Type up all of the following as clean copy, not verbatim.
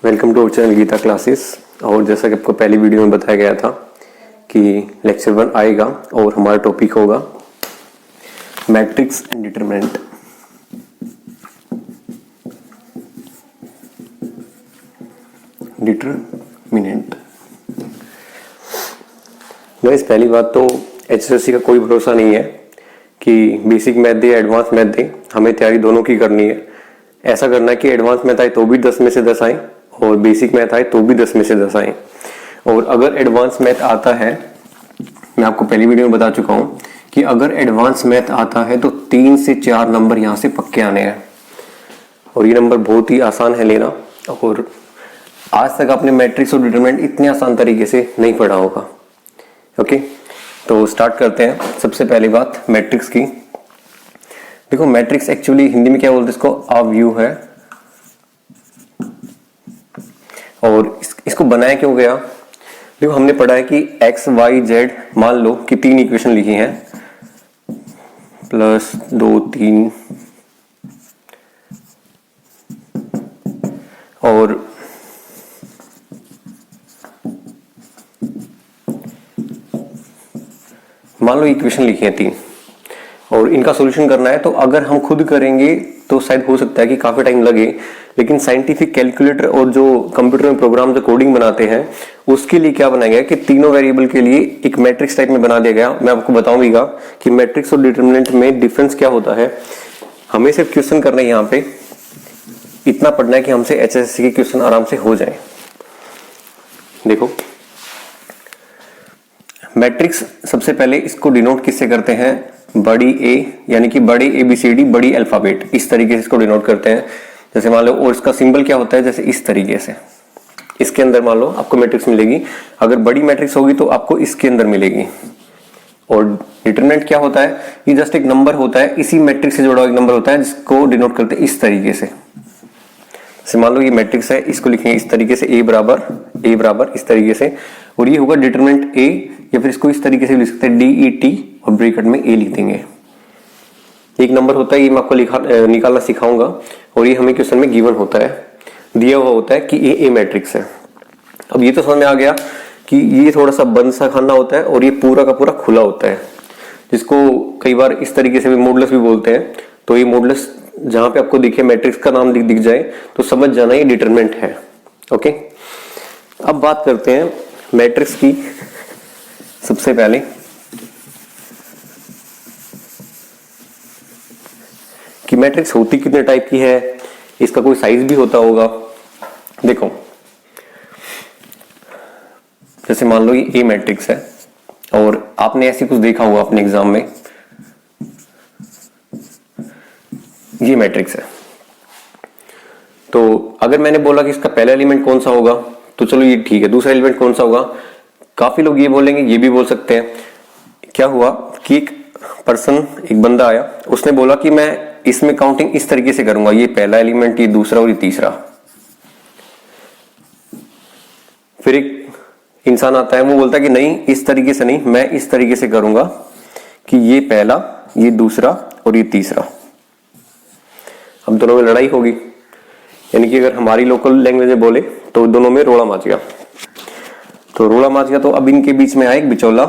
Welcome to our channel Geeta classes. और जैसा कि आपको पहली वीडियो में बताया गया था कि लेक्चर 1 आएगा और हमारा टॉपिक होगा मैट्रिक्स एंड डिटरमिनेंट। गाइस, पहली बात तो एचएसएससी का कोई भरोसा नहीं है कि बेसिक मैथ दे एडवांस मैथ दे, हमें तैयारी दोनों की करनी है। ऐसा करना है कि एडवांस मैथ आए तो भी 10 में से 10 आए और बेसिक मैथ आए तो भी 10 में से 10 आए। और अगर एडवांस मैथ आता है, मैं आपको पहली वीडियो में बता चुका हूं कि अगर एडवांस मैथ आता है तो 3 से 4 नंबर यहां से पक्के आने हैं और ये नंबर बहुत ही आसान है लेना। और आज तक आपने मैट्रिक्स और डिटरमिनेंट इतने आसान तरीके से नहीं पढ़ा होगा। ओके, तो स्टार्ट करते हैं। सबसे पहली बात मैट्रिक्स की। देखो, मैट्रिक्स एक्चुअली हिंदी में क्या बोलते हैं, इसको अव्यूह है। और इसको बनाया क्यों गया? देखो, हमने पढ़ा है कि एक्स वाई जेड, मान लो कि 3 इक्वेशन लिखी हैं, +2 3, और मान लो इक्वेशन लिखी है 3 और इनका सॉल्यूशन करना है। तो अगर हम खुद करेंगे तो शायद हो सकता है कि काफी टाइम लगे, लेकिन साइंटिफिक कैलकुलेटर और जो कंप्यूटर में प्रोग्राम जो कोडिंग बनाते हैं उसके लिए क्या बनाया गया कि तीनों वेरिएबल के लिए एक मैट्रिक्स टाइप में बना दिया गया। मैं आपको बताऊंगा कि मैट्रिक्स और डिटरमिनेंट में डिफरेंस क्या होता है। हमें सिर्फ क्वेश्चन करना है, यहाँ पे इतना पढ़ना है कि हमसे एचएसएससी के क्वेश्चन आराम से हो जाए। देखो, मैट्रिक्स सबसे पहले इसको डिनोट किससे करते हैं? बड़ी ए, यानी कि बड़ी ABCD बड़ी अल्फाबेट, इस तरीके से इसको डिनोट करते हैं। जैसे मान लो, और इसका सिंबल क्या होता है, जैसे इस तरीके से। इसके अंदर मान लो आपको मैट्रिक्स मिलेगी, अगर बड़ी मैट्रिक्स होगी तो आपको इसके अंदर मिलेगी। और डिटरमिनेंट क्या होता है? ये जस्ट एक नंबर होता है, इसी मैट्रिक्स से जुड़ा एक नंबर होता है जिसको डिनोट करते हैं इस तरीके से। जैसे मान लो ये मैट्रिक्स है, इसको लिखेंगे इस तरीके से, ए बराबर इस तरीके से, और ये होगा डिटरमिनेंट ए, या फिर इसको इस तरीके से लिख सकते हैं DET और ब्रैकेट में ए लिख देंगे। एक नंबर होता है, ये मैं आपको निकालना सिखाऊंगा, और ये हमें क्वेश्चन में गिवन होता है, दिया हुआ होता है कि ये ए मैट्रिक्स है। अब ये तो समझ में आ गया कि ये थोड़ा सा बंद सा खाना होता है और ये पूरा का पूरा खुला होता है, जिसको कई बार इस तरीके से भी मॉडुलस भी बोलते हैं। तो ये मॉडुलस जहां पे आपको दिखे, मैट्रिक्स का नाम दिख जाए तो समझ जाना ये डिटरमिनेंट है। ओके, अब बात करते हैं मैट्रिक्स की। सबसे पहले कि मैट्रिक्स होती कितने टाइप की है, इसका कोई साइज भी होता होगा। देखो, जैसे मान लो ये ए मैट्रिक्स है और आपने ऐसे कुछ देखा होगा अपने एग्जाम में, ये मैट्रिक्स है। तो अगर मैंने बोला कि इसका पहला एलिमेंट कौन सा होगा, तो चलो ये ठीक है। दूसरा एलिमेंट कौन सा होगा? काफी लोग ये बोलेंगे, ये भी बोल सकते हैं। क्या हुआ कि एक बंदा आया, उसने बोला कि मैं इसमें काउंटिंग इस तरीके से करूंगा, ये पहला एलिमेंट, ये दूसरा और ये तीसरा। फिर एक इंसान आता है, वो बोलता है कि नहीं, इस तरीके से नहीं, मैं इस तरीके से करूंगा कि ये पहला, ये दूसरा और ये तीसरा। अब दोनों में लड़ाई होगी, यानी कि अगर हमारी लोकल लैंग्वेज में बोले तो दोनों में रोड़ा माच गया। तो रोड़ा माच गया, तो अब इनके बीच में आया एक बिचौला,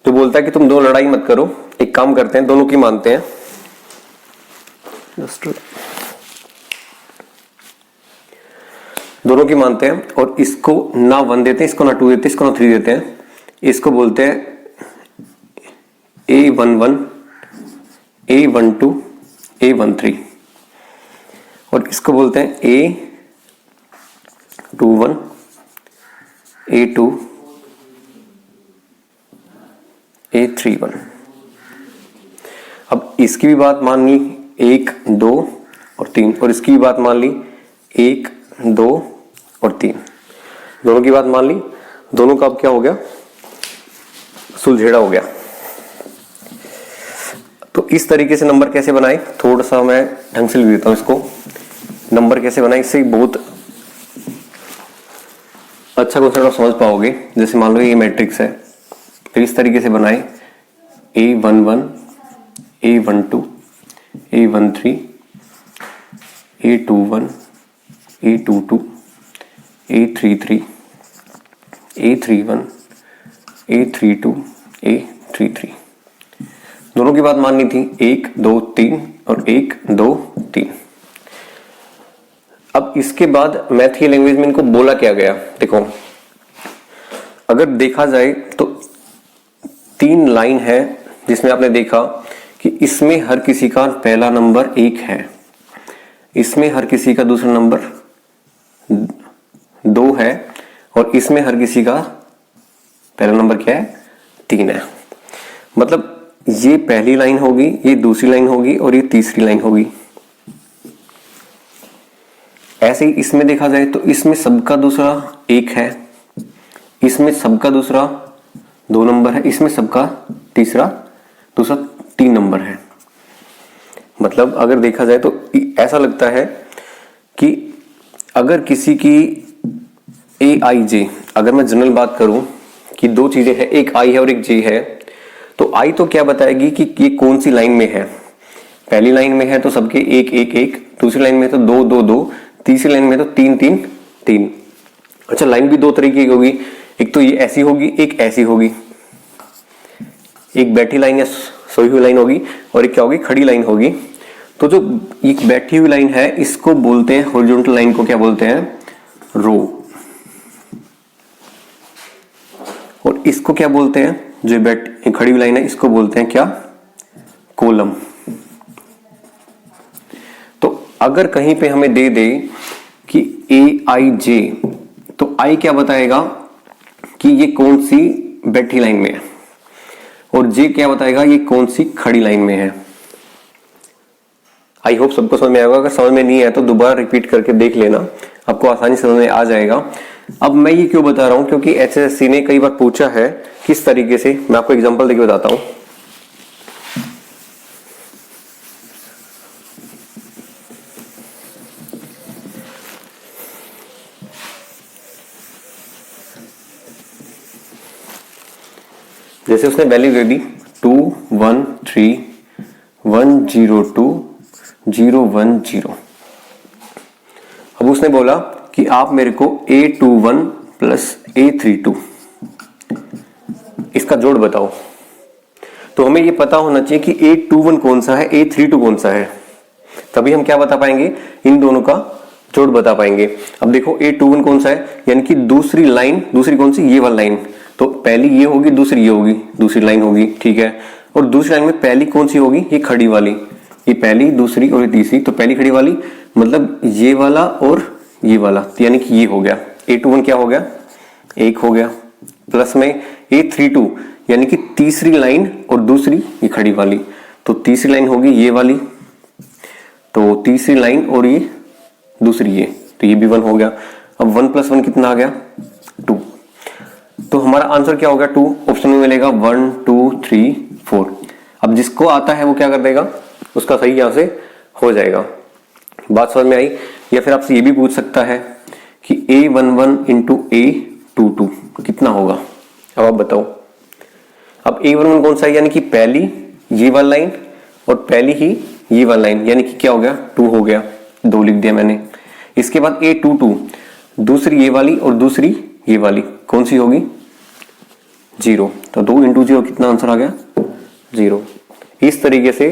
तो बोलता है कि तुम दोनों लड़ाई मत करो, एक काम करते हैं, दोनों की मानते हैं, दोनों की मानते हैं और इसको ना 1 देते हैं, इसको ना 2 देते हैं, इसको ना 3 देते हैं। इसको बोलते हैं A11, A12, A13, और इसको बोलते हैं A21, A2, A31। अब इसकी भी बात मान ली 1 2 और 3, और इसकी भी बात मान ली 1 2 और 3, दोनों की बात मान ली। दोनों का अब क्या हो गया? सुलझेड़ा हो गया। तो इस तरीके से नंबर कैसे बनाए, थोड़ा सा मैं ढंग से लिख देता हूं इसको। नंबर कैसे बनाए, इससे बहुत अच्छा क्वेश्चन आप समझ पाओगे। जैसे मान लो ये मैट्रिक्स है, फिर इस तरीके से बनाए A11, A12, A13, A21, A22, A33, A31, A32, A33। दोनों की बात माननी थी, 1 2 3 और 1 2 3। अब इसके बाद मैथ की लैंग्वेज में इनको बोला क्या गया, देखो अगर देखा जाए तो 3 लाइन है जिसमें आपने देखा कि इसमें हर किसी का पहला नंबर 1 है, इसमें हर किसी का दूसरा नंबर 2 है और इसमें हर किसी का पहला नंबर क्या है, 3 है। मतलब ये पहली लाइन होगी, ये दूसरी लाइन होगी और ये तीसरी लाइन होगी। ऐसे ही इसमें देखा जाए तो इसमें सबका दूसरा 1 है, इसमें सबका दूसरा 2 नंबर है, इसमें सबका दूसरा 3 नंबर है। मतलब अगर देखा जाए तो ऐसा लगता है कि अगर किसी की AIJ, अगर मैं जनरल बात करूं कि 2 चीजें हैं, एक I है और एक J है, तो I तो क्या बताएगी कि ये कौन सी लाइन में है। पहली लाइन में है तो सबके 1 1 1, दूसरी लाइन में तो 2 2 2, तीसरी लाइन में तो 3 3 3। अच्छा, लाइन भी 2 तरीके की होगी, एक तो ये ऐसी होगी, एक ऐसी होगी, एक बैठी लाइन या सोई हुई लाइन होगी और एक क्या होगी, खड़ी लाइन होगी। तो जो एक बैठी हुई लाइन है इसको बोलते हैं, हॉरिजॉन्टल लाइन को क्या बोलते हैं, रो। और इसको क्या बोलते हैं, जो खड़ी हुई लाइन है इसको बोलते हैं क्या, कॉलम। तो अगर कहीं पे हमें दे दे कि AIJ, तो I क्या बताएगा कि ये कौन सी बैठी लाइन में है और J क्या बताएगा ये कौन सी खड़ी लाइन में है। आई होप सबको समझ में आएगा। अगर समझ में नहीं आया तो दोबारा रिपीट करके देख लेना, आपको आसानी समझ में आ जाएगा। अब मैं ये क्यों बता रहा हूं, क्योंकि HSSC ने कई बार पूछा है किस तरीके से। मैं आपको एग्जांपल देके बताता हूं। जैसे उसने वैल्यू दे दी 2 1 3 1 0 2 0 1 0। अब उसने बोला कि आप मेरे को A21 प्लस A32 इसका जोड़ बताओ। तो हमें ये पता होना चाहिए कि A21 कौन सा है, A32 कौन सा है, तभी हम क्या बता पाएंगे, इन दोनों का जोड़ बता पाएंगे। अब देखो A21 कौन सा है, यानी कि दूसरी लाइन, दूसरी कौन सी, ये वाली लाइन। तो पहली ये होगी, दूसरी ये होगी, दूसरी लाइन होगी, ठीक है। और दूसरी लाइन में पहली कौन सी होगी, ये खड़ी वाली, ये पहली, दूसरी और ये तीसरी। तो पहली खड़ी वाली मतलब ये वाला और ये वाला, यानी कि ये हो गया A21 क्या हो गया, 1 हो गया। प्लस में A32 यानी कि तीसरी लाइन और दूसरी ये खड़ी वाली, तो तीसरी लाइन होगी ये वाली, तो तीसरी लाइन और ये दूसरी ये, तो ये भी 1 हो गया। अब 1 + 1 कितना आ गया, 2। तो हमारा आंसर क्या होगा, 2 ऑप्शन में मिलेगा 1 2 3 4। अब जिसको आता है वो क्या कर देगा, उसका सही यहां से हो जाएगा। बात समझ में आई। या फिर आपसे ये भी पूछ सकता है कि A11 × A22 कितना होगा। अब आप बताओ। अब A11 कौन सा है, यानी कि पहली ये वाली लाइन और पहली ही ये वाली लाइन, यानी कि क्या हो गया, 2 हो गया, 2 लिख दिया मैंने। इसके बाद A22 दूसरी ये वाली और दूसरी ये वाली कौन सी होगी, 0। तो 2 × 0 कितना आंसर आ गया, 0। इस तरीके से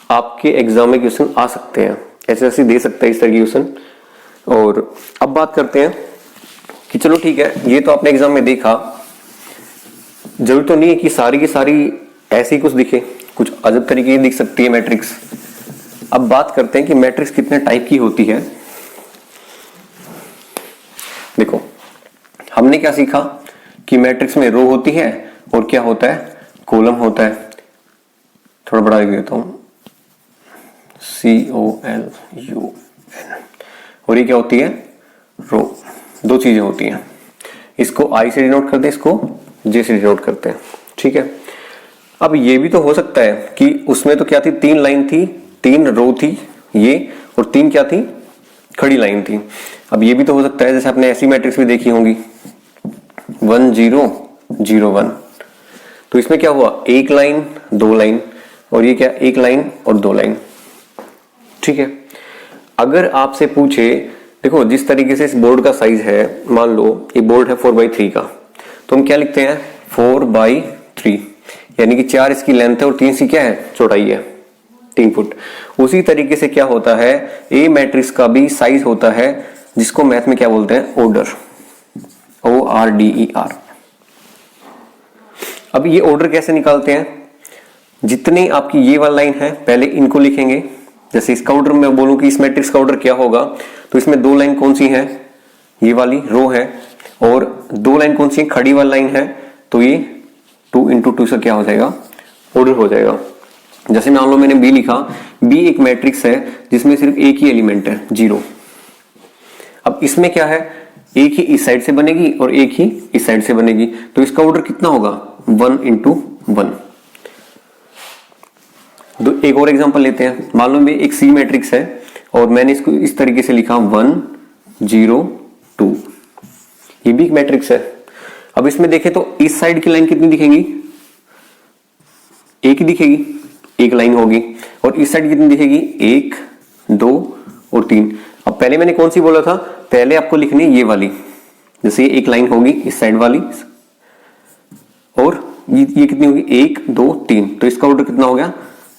आपके एग्जाम में क्वेश्चन आ सकते हैं, HSSC दे सकता है इस तरह के क्वेश्चन। और अब बात करते हैं कि चलो ठीक है, ये तो आपने एग्जाम में देखा, जरूर तो नहीं है कि सारी की सारी ऐसे ही कुछ दिखे, कुछ अजब तरीके की दिख सकती है मैट्रिक्स। अब बात करते हैं कि मैट्रिक्स कितने टाइप की होती है। देखो हमने क्या सीखा कि मैट्रिक्स में रो होती है और क्या होता है, कॉलम होता है। थोड़ा बड़ा लिख देता हूं, COLUN। और ये क्या होती है, रो। 2 चीजें होती हैं, इसको I से डिनोट करते हैं, इसको J से डिनोट करते हैं, ठीक है। अब ये भी तो हो सकता है कि उसमें तो क्या थी, 3 लाइन थी, 3 रो थी ये, और 3 क्या थी, खड़ी लाइन थी। अब ये भी तो हो सकता है, जैसे आपने ऐसी मैट्रिक्स भी देखी होंगी 1 0 0 1। तो इसमें क्या हुआ, 1 लाइन 2 लाइन, और ये क्या, 1 लाइन और 2 लाइन, ठीक है। अगर आपसे पूछे देखो जिस तरीके से इस बोर्ड का साइज है, मान लो ये बोर्ड है 4/3 का, तो हम क्या लिखते हैं 4/3, यानी कि 4 इसकी लेंथ है और 3 इसकी क्या है चौड़ाई है, 3 फुट। उसी तरीके से क्या होता है, ए मैट्रिक्स का भी साइज होता है जिसको मैथ में क्या बोलते हैं, ऑर्डर, ORDER। अब ये ऑर्डर कैसे निकालते हैं, जितनी आपकी ये वाली लाइन है पहले इनको लिखेंगे। जैसे इसका ऑर्डर मैं बोलूं कि इस मैट्रिक्स का ऑर्डर क्या होगा, तो इसमें 2 लाइन कौन सी है, ये वाली रो है, और 2 लाइन कौन सी है, खड़ी वाली लाइन है, तो ये 2 × 2 से क्या हो जाएगा, ऑर्डर हो जाएगा। जैसे मान लो मैंने बी लिखा, बी एक मैट्रिक्स है जिसमें सिर्फ एक ही एलिमेंट है 0। अब इसमें क्या है, एक ही इस साइड से बनेगी और एक ही इस साइड से बनेगी, तो इसका ऑर्डर कितना होगा 1 × 1। एक और एग्जांपल लेते हैं, मान लो एक सी मैट्रिक्स है और मैंने इसको इस तरीके से लिखा 1 0 2, ये भी एक मैट्रिक्स है। अब इसमें देखें तो इस साइड की लाइन कितनी दिखेंगी, एक ही दिखेगी, एक लाइन होगी, और इस साइड कितनी दिखेगी, 1 2 और 3। अब पहले मैंने कौन सी बोला था, पहले आपको लिखनी है ये वाली, जैसे ये एक लाइन होगी इस साइड वाली, और ये कितनी होगी 1 2 3, तो इसका ऑर्डर कितना हो गया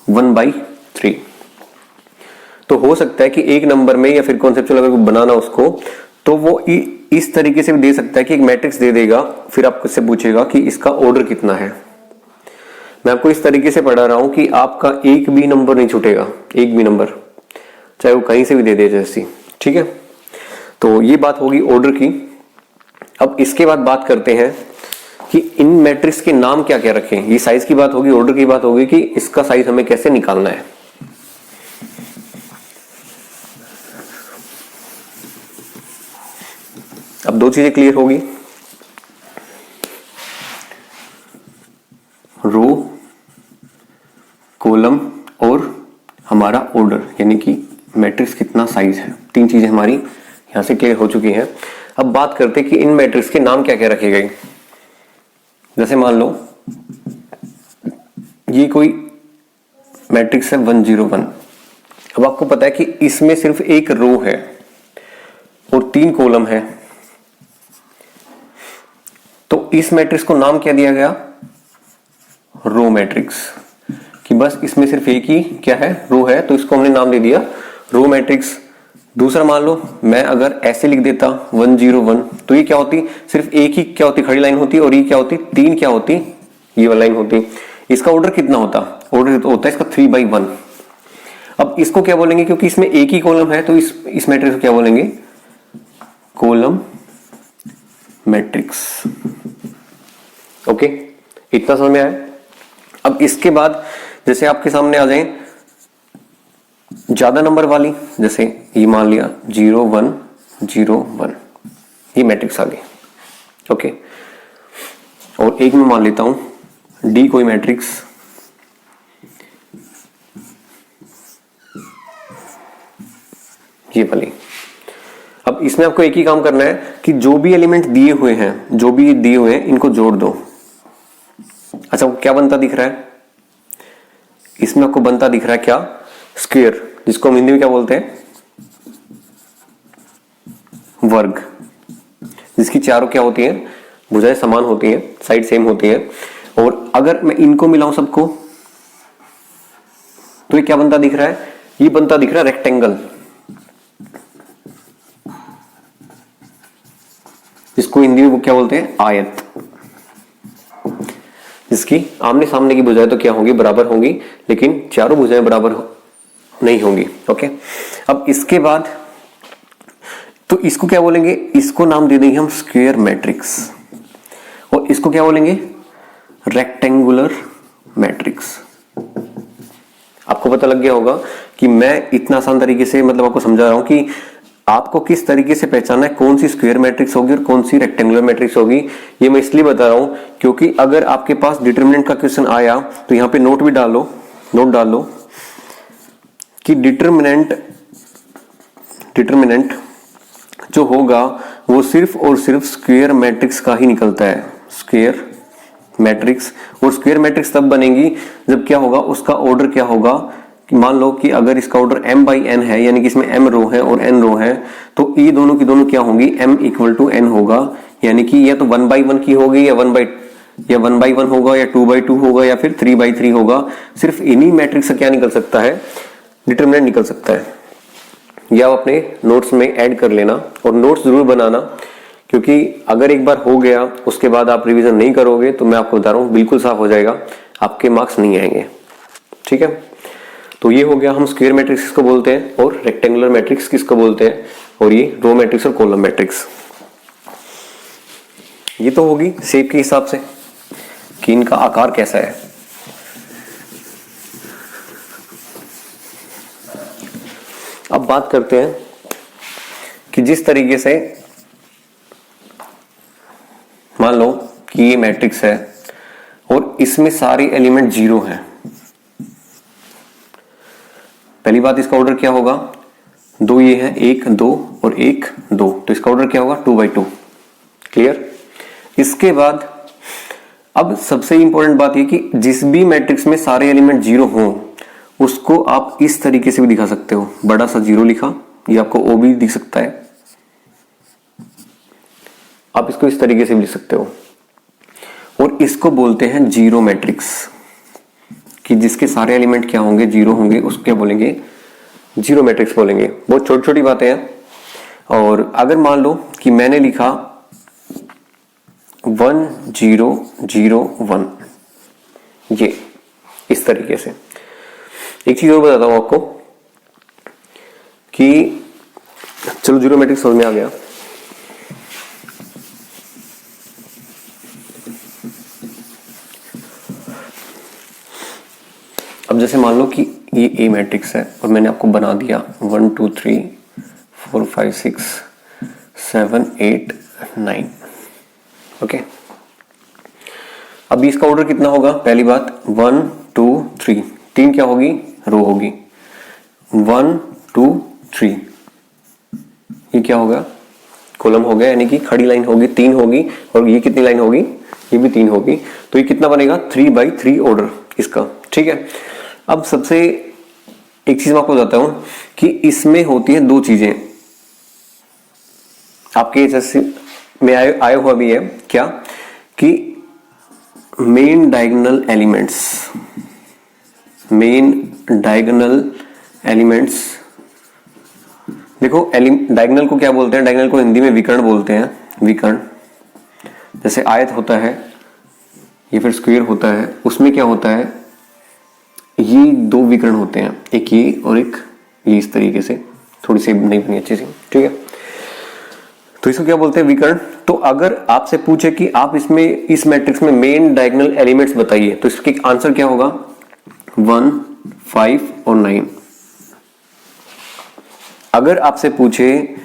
1/3। तो हो सकता है कि एक नंबर में या फिर कॉन्सेप्चुअल अगर बनाना उसको, तो वो इस तरीके से भी दे सकता है कि एक मैट्रिक्स दे देगा, फिर आपको इससे पूछेगा कि इसका ऑर्डर कितना है। मैं आपको इस तरीके से पढ़ा रहा हूं कि आपका एक भी नंबर नहीं छूटेगा, एक भी नंबर, चाहे वो कहीं से भी दे दे जैसी, ठीक है। तो ये बात होगी ऑर्डर की। अब इसके बाद बात करते हैं कि इन मैट्रिक्स के नाम क्या क्या रखें। ये साइज की बात होगी, ऑर्डर की बात होगी कि इसका साइज हमें कैसे निकालना है। अब 2 चीजें क्लियर होगी, रो, कॉलम और हमारा ऑर्डर, यानी कि मैट्रिक्स कितना साइज है। 3 चीजें हमारी यहां से क्लियर हो चुकी हैं। अब बात करते हैं कि इन मैट्रिक्स के नाम क्या क्या रखे गए। जैसे मान लो ये कोई मैट्रिक्स है 1 0 1। अब आपको पता है कि इसमें सिर्फ एक रो है और 3 कॉलम है, तो इस मैट्रिक्स को नाम क्या दिया गया, रो मैट्रिक्स, कि बस इसमें सिर्फ एक ही क्या है, रो है, तो इसको हमने नाम दे दिया रो मैट्रिक्स। दूसरा मान लो मैं अगर ऐसे लिख देता 1 0 1, तो ये क्या होती, सिर्फ एक ही क्या होती, खड़ी लाइन होती, और ये क्या होती, 3 क्या होती, ये वाली लाइन होती। इसका ऑर्डर कितना होता, ऑर्डर होता है इसका 3/1। अब इसको क्या बोलेंगे, क्योंकि इसमें एक ही कॉलम है, तो इस मैट्रिक्स को क्या बोलेंगे, कॉलम मैट्रिक्स। ओके, इतना समझ में आया। अब इसके बाद जैसे आपके सामने आ जाए ज्यादा नंबर वाली, जैसे ये मान लिया 0 1 0 1, ये मैट्रिक्स आ गई। ओके, और एक में मान लेता हूं डी कोई मैट्रिक्स, ये वाली। अब इसमें आपको एक ही काम करना है कि जो भी एलिमेंट दिए हुए हैं इनको जोड़ दो। अच्छा, क्या बनता दिख रहा है, इसमें आपको बनता दिख रहा है क्या, स्क्वायर, जिसको हम हिंदी में क्या बोलते हैं, वर्ग, जिसकी चारों क्या होती हैं, भुजाएं समान होती हैं, साइड सेम होती हैं। और अगर मैं इनको मिलाऊं सबको, तो ये क्या बनता दिख रहा है, ये बनता दिख रहा है रेक्टेंगल, जिसको हिंदी में क्या बोलते हैं, आयत, जिसकी आमने सामने की भुजाएं तो क्या होंगी, बराबर होंगी, लेकिन चारों भुजाएं बराबर नहीं होंगी। ओके, अब इसके बाद तो इसको क्या बोलेंगे, इसको नाम दे देंगे हम स्क्वायर मैट्रिक्स, और इसको क्या बोलेंगे, रेक्टेंगुलर मैट्रिक्स। आपको पता लग गया होगा कि मैं इतना आसान तरीके से मतलब आपको समझा रहा हूं कि आपको किस तरीके से पहचानना है कौन सी स्क्वायर मैट्रिक्स होगी और कौन सी रेक्टेंगुलर मैट्रिक्स होगी। ये मैं इसलिए बता रहा हूं क्योंकि अगर आपके पास डिटरमिनेंट का क्वेश्चन आया तो यहां पे नोट डाल लो कि डिटरमिनेंट जो होगा वो सिर्फ और सिर्फ स्क्वायर मैट्रिक्स का ही निकलता है, स्क्वायर मैट्रिक्स। और स्क्वायर मैट्रिक्स तब बनेगी जब क्या होगा, उसका ऑर्डर क्या होगा, कि मान लो कि अगर इसका ऑर्डर m बाई n है, यानी कि इसमें m रो है और n रो है, तो ये दोनों की दोनों क्या होंगी, m इक्वल टू n होगा, यानी कि या तो 1/1 की होगी या 1/1 होगा या 2/2 होगा या फिर 3/3 होगा। सिर्फ इन्हीं मैट्रिक्स से क्या निकल सकता है, डिटरमिनेंट निकल सकता है। या आप अपने नोट्स में ऐड कर लेना और नोट्स जरूर बनाना, क्योंकि अगर एक बार हो गया उसके बाद आप रिवीजन नहीं करोगे तो मैं आपको बता रहा हूँ बिल्कुल साफ हो जाएगा, आपके मार्क्स नहीं आएंगे। ठीक है, तो ये हो गया हम स्क्वायर मैट्रिक्स किसको बोलते हैं और रेक्टेंगुलर मैट्रिक्स किसको बोलते हैं, और ये रो मैट्रिक्स और कॉलम मैट्रिक्स। ये तो होगी शेप के हिसाब से कि इनका आकार कैसा है। अब बात करते हैं कि जिस तरीके से मान लो कि ये मैट्रिक्स है और इसमें सारे एलिमेंट 0 हैं। पहली बात, इसका ऑर्डर क्या होगा, 2 ये है, 1 2 और 1 2, तो इसका ऑर्डर क्या होगा, 2/2। क्लियर। इसके बाद अब सबसे इंपॉर्टेंट बात ये कि जिस भी मैट्रिक्स में सारे एलिमेंट 0 हों उसको आप इस तरीके से भी दिखा सकते हो, बड़ा सा 0 लिखा, ये आपको ओ भी दिख सकता है, आप इसको इस तरीके से भी लिख सकते हो, और इसको बोलते हैं जीरो मैट्रिक्स, कि जिसके सारे एलिमेंट क्या होंगे, 0 होंगे, उसको क्या बोलेंगे, जीरो मैट्रिक्स बोलेंगे। बहुत छोटी छोटी बातें हैं। और अगर मान लो कि मैंने लिखा 1 0 0 1, ये इस तरीके से, एक चीज और बताता हूं आपको कि चलो जीरो मैट्रिक्स समझ में आ गया। अब जैसे मान लो कि ये ए मैट्रिक्स है और मैंने आपको बना दिया 1 2 3 4 5 6 7 8 9। ओके, अब इसका ऑर्डर कितना होगा, पहली बात 1 2 3, 3 क्या होगी, रो होगी, 1 2 3, ये क्या होगा, कॉलम हो गया, यानी कि खड़ी लाइन होगी, 3 होगी, और ये कितनी लाइन होगी, ये भी 3 होगी, तो ये कितना बनेगा, 3/3 ऑर्डर इसका। ठीक है, अब सबसे एक चीज मैं आपको बताता हूं कि इसमें होती है 2 चीजें, आपके एचएससी में आया हुआ भी है क्या, कि main diagonal elements, main diagonal elements. देखो डायगोनल को क्या बोलते हैं, डायगोनल को हिंदी में विकर्ण बोलते हैं, विकर्ण। जैसे आयत होता है या फिर स्क्वायर होता है, उसमें क्या होता है, ये 2 विकर्ण होते हैं, एक ये और एक ये, इस तरीके से, थोड़ी सी नहीं बनी अच्छी सी। ठीक है, तो इसको क्या बोलते हैं, विकर्ण। तो अगर आपसे पूछे कि आप इसमें इस मैट्रिक्स में मेन डायगोनल एलिमेंट्स बताइए, तो इसके आंसर क्या होगा, 1 5 और 9। अगर आपसे पूछे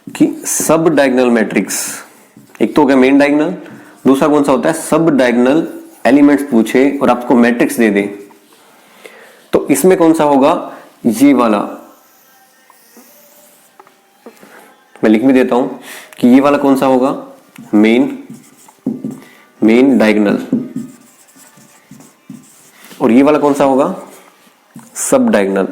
कि सब डायगोनल मैट्रिक्स, एक तो हो गया मेन डायगोनल, दूसरा कौन सा होता है, सब डायगोनल एलिमेंट्स पूछे और आपको मैट्रिक्स दे दे, तो इसमें कौन सा होगा, ये वाला। मैं लिख भी देता हूं कि ये वाला कौन सा होगा, मेन डायगोनल, और ये वाला कौन सा होगा, सब डायगोनल।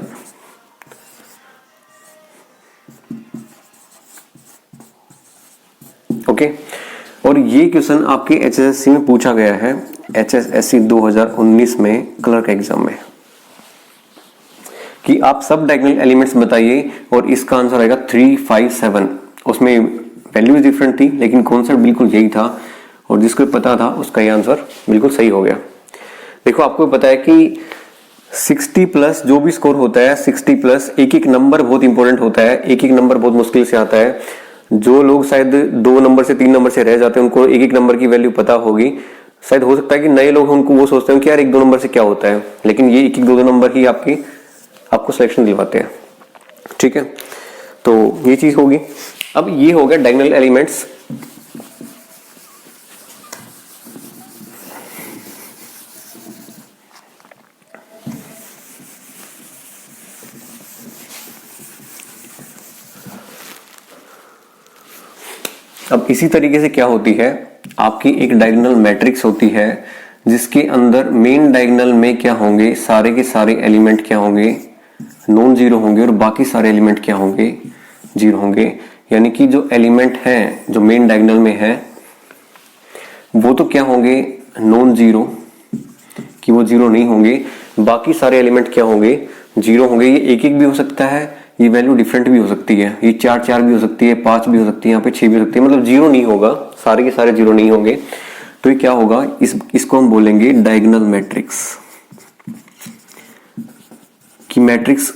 ओके, और ये क्वेश्चन आपके एचएसएससी में पूछा गया है, एचएसएससी 2019 में क्लर्क एग्जाम में, कि आप सब डायगोनल एलिमेंट्स बताइए, और इसका आंसर आएगा 3 5 7। उसमें वैल्यूज डिफरेंट थी लेकिन कॉन्सेप्ट बिल्कुल यही था, और जिसको पता था उसका ये आंसर बिल्कुल सही हो गया। देखो, आपको पता है कि 60+ जो भी स्कोर होता है, 60+, एक एक नंबर बहुत इंपॉर्टेंट होता है, एक एक नंबर बहुत मुश्किल से आता है। जो लोग शायद 2 नंबर से 3 नंबर से रह जाते हैं, उनको एक एक नंबर की वैल्यू पता होगी। शायद हो सकता है कि नए लोग उनको वो सोचते हैं कि यार 1 2 नंबर से क्या होता है, लेकिन ये 1 1 2 2 नंबर ही आपको सिलेक्शन दिलवाते हैं। ठीक है, तो ये चीज होगी। अब ये हो गया डायगोनल एलिमेंट्स। अब इसी तरीके से क्या होती है, आपकी एक डायगोनल मैट्रिक्स होती है जिसके अंदर मेन डायगोनल में क्या होंगे, सारे के सारे एलिमेंट क्या होंगे, नॉन जीरो होंगे और बाकी सारे एलिमेंट क्या होंगे, जीरो होंगे। यानी कि जो एलिमेंट हैं जो मेन डायगोनल में है वो तो क्या होंगे, नॉन जीरो, कि वो जीरो नहीं होंगे। बाकी सारे एलिमेंट क्या होंगे, जीरो होंगे। ये एक एक भी हो सकता है, ये वैल्यू डिफरेंट भी हो सकती है, ये 4 4 भी हो सकती है, 5 भी हो सकती है, यहाँ पे 6 भी हो सकती है, मतलब जीरो नहीं होगा, सारे के सारे जीरो नहीं होंगे। तो ये क्या होगा, इसको हम बोलेंगे डायगोनल मैट्रिक्स। कि मैट्रिक्स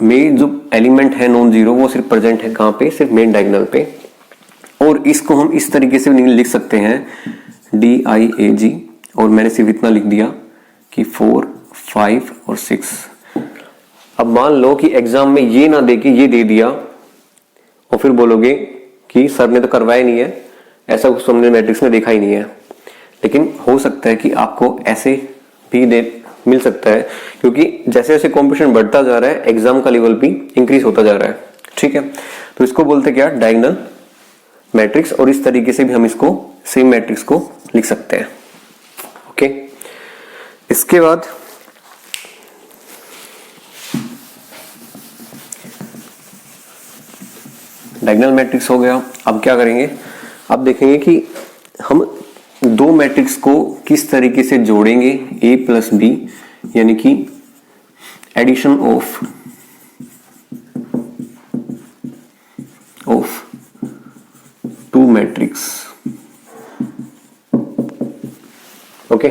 में जो एलिमेंट है नॉन जीरो वो सिर्फ प्रेजेंट है कहां पे, सिर्फ मेन डायगोनल पे। और इसको हम इस तरीके से भी लिख सकते हैं DIAG, और मैंने सिर्फ इतना लिख दिया कि 4 5 और 6। अब मान लो कि एग्जाम में ये ना दे के ये दे दिया और फिर बोलोगे कि सर ने तो करवाया नहीं है, ऐसा कुछ हमने मैट्रिक्स में देखा ही नहीं है। लेकिन हो सकता है कि आपको ऐसे भी मिल सकता है, क्योंकि जैसे जैसे कॉम्पिटिशन बढ़ता जा रहा है एग्जाम का लेवल भी इंक्रीज होता जा रहा है। ठीक है, तो इसको बोलते क्या, डायगोनल मैट्रिक्स। और इस तरीके से भी हम इसको सेम मैट्रिक्स को लिख सकते हैं। ओके, इसके बाद डायगोनल मैट्रिक्स हो गया। अब क्या करेंगे, अब देखेंगे कि हम दो मैट्रिक्स को किस तरीके से जोड़ेंगे, A प्लस B, यानी कि addition of two matrix. Okay,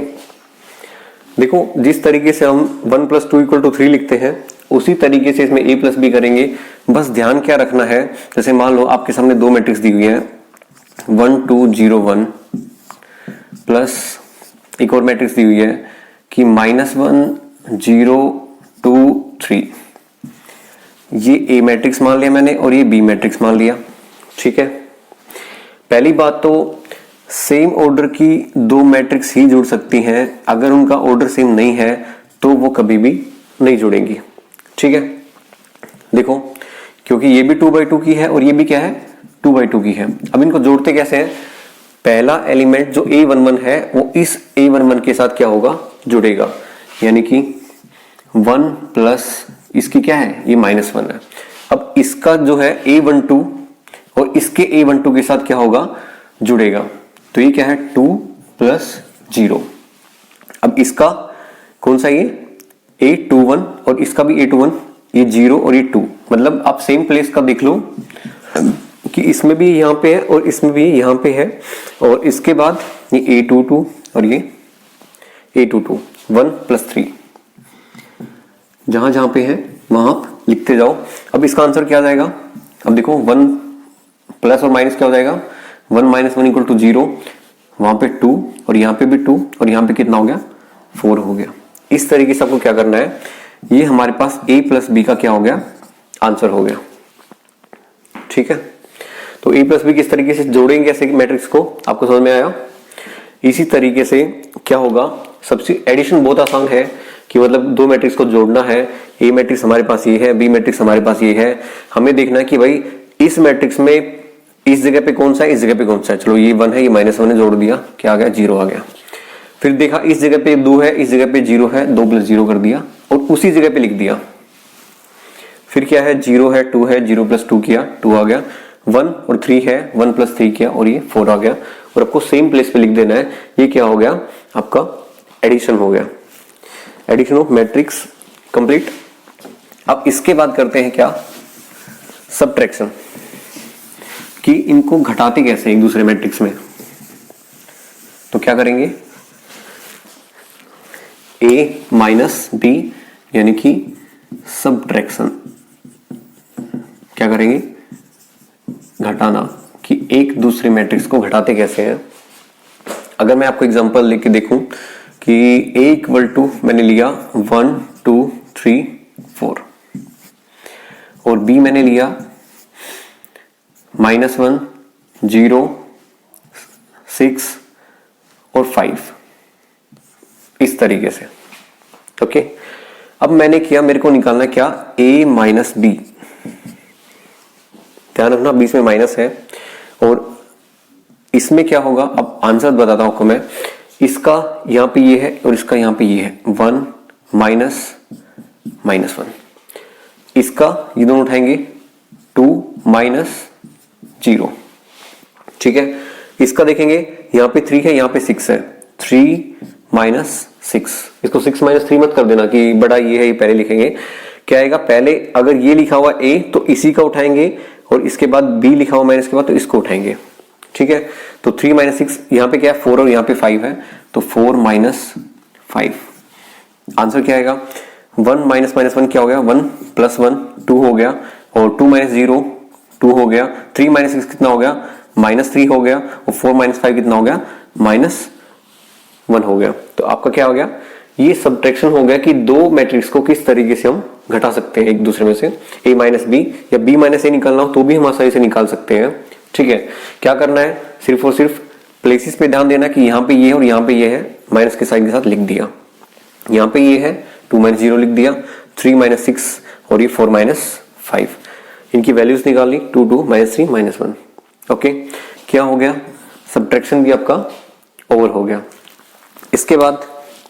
देखो जिस तरीके से हम 1 + 2 = 3 लिखते हैं उसी तरीके से इसमें A प्लस B करेंगे। बस ध्यान क्या रखना है, जैसे मान लो आपके सामने दो मैट्रिक्स दी हुई है 1 2 0 1 प्लस एक और मैट्रिक्स दी हुई है कि -1 0 2 3। ये A मैट्रिक्स मान लिया मैंने और ये B मैट्रिक्स मान लिया। ठीक है, पहली बात तो सेम ऑर्डर की दो मैट्रिक्स ही जुड़ सकती हैं, अगर उनका ऑर्डर सेम नहीं है तो वो कभी भी नहीं जुड़ेंगी। ठीक है, देखो क्योंकि ये भी 2/2 की है और ये भी क्या है, 2/2 की है। अब इनको जोड़ते कैसे हैं, पहला एलिमेंट जो A11 है वो इस A11 के साथ क्या होगा, जुड़ेगा, यानी कि 1 प्लस इसकी क्या है, ये -1 है। अब इसका जो है A12 और इसके A12 के साथ क्या होगा, जुड़ेगा, तो ये क्या है 2 + 0। अब इसका कौन सा, ये A21 और इसका भी A21, ये 0 और ये 2, मतलब आप सेम प्लेस का देख लो कि इसमें भी यहाँ पे है और इसमें भी यहाँ पे है। और इसके बाद ये A22 और ये A22, 1 + 3, जहां जहां पे है वहां आप लिखते जाओ। अब इसका आंसर क्या आ जाएगा, अब देखो 1 प्लस और माइनस क्या हो जाएगा, 1 - 1 = 0, वहां पे 2 और यहाँ पे भी 2 और यहाँ पे कितना हो गया, 4 हो गया। इस तरीके से आपको क्या करना है, ये हमारे पास A प्लस B का क्या हो गया, आंसर हो गया। ठीक है, तो A प्लस B किस तरीके से जोड़ेंगे ऐसे मैट्रिक्स को, आपको समझ में आया। इसी तरीके से क्या होगा, सबसे एडिशन बहुत आसान है कि मतलब दो मैट्रिक्स को जोड़ना है। A मैट्रिक्स हमारे पास ये है, B मैट्रिक्स हमारे पास ये है, हमें देखना है कि भाई इस मैट्रिक्स में इस जगह पे कौन सा है, इस जगह पे कौन सा है। चलो ये 1 है, ये -1 है, जोड़ दिया, क्या आ गया, 0 आ गया। फिर देखा इस जगह पे 2 है, इस जगह पे 0 है, 2 + 0 कर दिया और उसी जगह पे लिख दिया। फिर क्या है, 0 है, 2 है, 0 + 2 किया, 2 आ गया। 1 और 3 है, 1 + 3 किया और ये 4 आ गया। और आपको सेम प्लेस पे लिख देना है, ये क्या हो गया, आपका एडिशन हो गया, एडिशन ऑफ मैट्रिक्स कंप्लीट। अब इसके बाद करते हैं क्या, सबट्रैक्शन, कि इनको घटाते कैसे एक दूसरे मैट्रिक्स में। तो क्या करेंगे, A - B, यानी कि सबट्रैक्शन। क्या करेंगे, घटाना, कि एक दूसरे मैट्रिक्स को घटाते कैसे हैं। अगर मैं आपको एग्जांपल लेके देखूं कि A = मैंने लिया 1 2 3 4 और B मैंने लिया -1 0 6 और 5, इस तरीके से। ओके, अब मैंने किया, मेरे को निकालना क्या, A - B। ध्यान रखना बीच में माइनस है और इसमें क्या होगा, अब आंसर बताता हूं आपको मैं। इसका यहां पे ये है और इसका यहां पे ये है, 1 - -1। इसका ये दोनों उठाएंगे 2 माइनस 0, ठीक है। इसका देखेंगे यहाँ पे 3 है, यहाँ पे 6 है, 3 माइनस 6, इसको 6 माइनस 3 मत कर देना कि बड़ा ये है, ये पहले लिखेंगे। क्या आएगा, पहले अगर ये लिखा हुआ a तो इसी का उठाएंगे, और इसके बाद b लिखा हुआ माइनस के बाद तो इसको उठाएंगे, ठीक है। तो 3 माइनस 6, यहाँ पे क्या है 4 और यहाँ पे 5 है, तो 4 माइनस 5। आंसर क्या आएगा, 1 माइनस माइनस 1 क्या हो गया, 1 प्लस 1 2 हो गया, और 2 माइनस 0 2 हो गया, 3 माइनस 6 कितना हो गया, माइनस 3 हो गया, और 4 माइनस 5 कितना हो गया, माइनस 1 हो गया। तो आपका क्या हो गया, ये सब्ट्रैक्शन हो गया कि दो मैट्रिक्स को किस तरीके से हम घटा सकते हैं एक दूसरे में से, a माइनस बी या b माइनस ए निकालना हो तो भी हम आसानी से निकाल सकते हैं, ठीक है। क्या करना है, सिर्फ और सिर्फ प्लेसेस पे ध्यान देना कि यहाँ पे ये है और यहाँ पे ये है, माइनस के साइन के साथ लिख दिया। यहाँ पे ये है 2 माइनस 0 लिख दिया, 3 माइनस 6 और ये 4 माइनस 5, इनकी वैल्यूज निकाल ली, 2 2 माइनस 3 माइनस 1। ओके, क्या हो गया, सब्ट्रैक्शन भी आपका ओवर हो गया। इसके बाद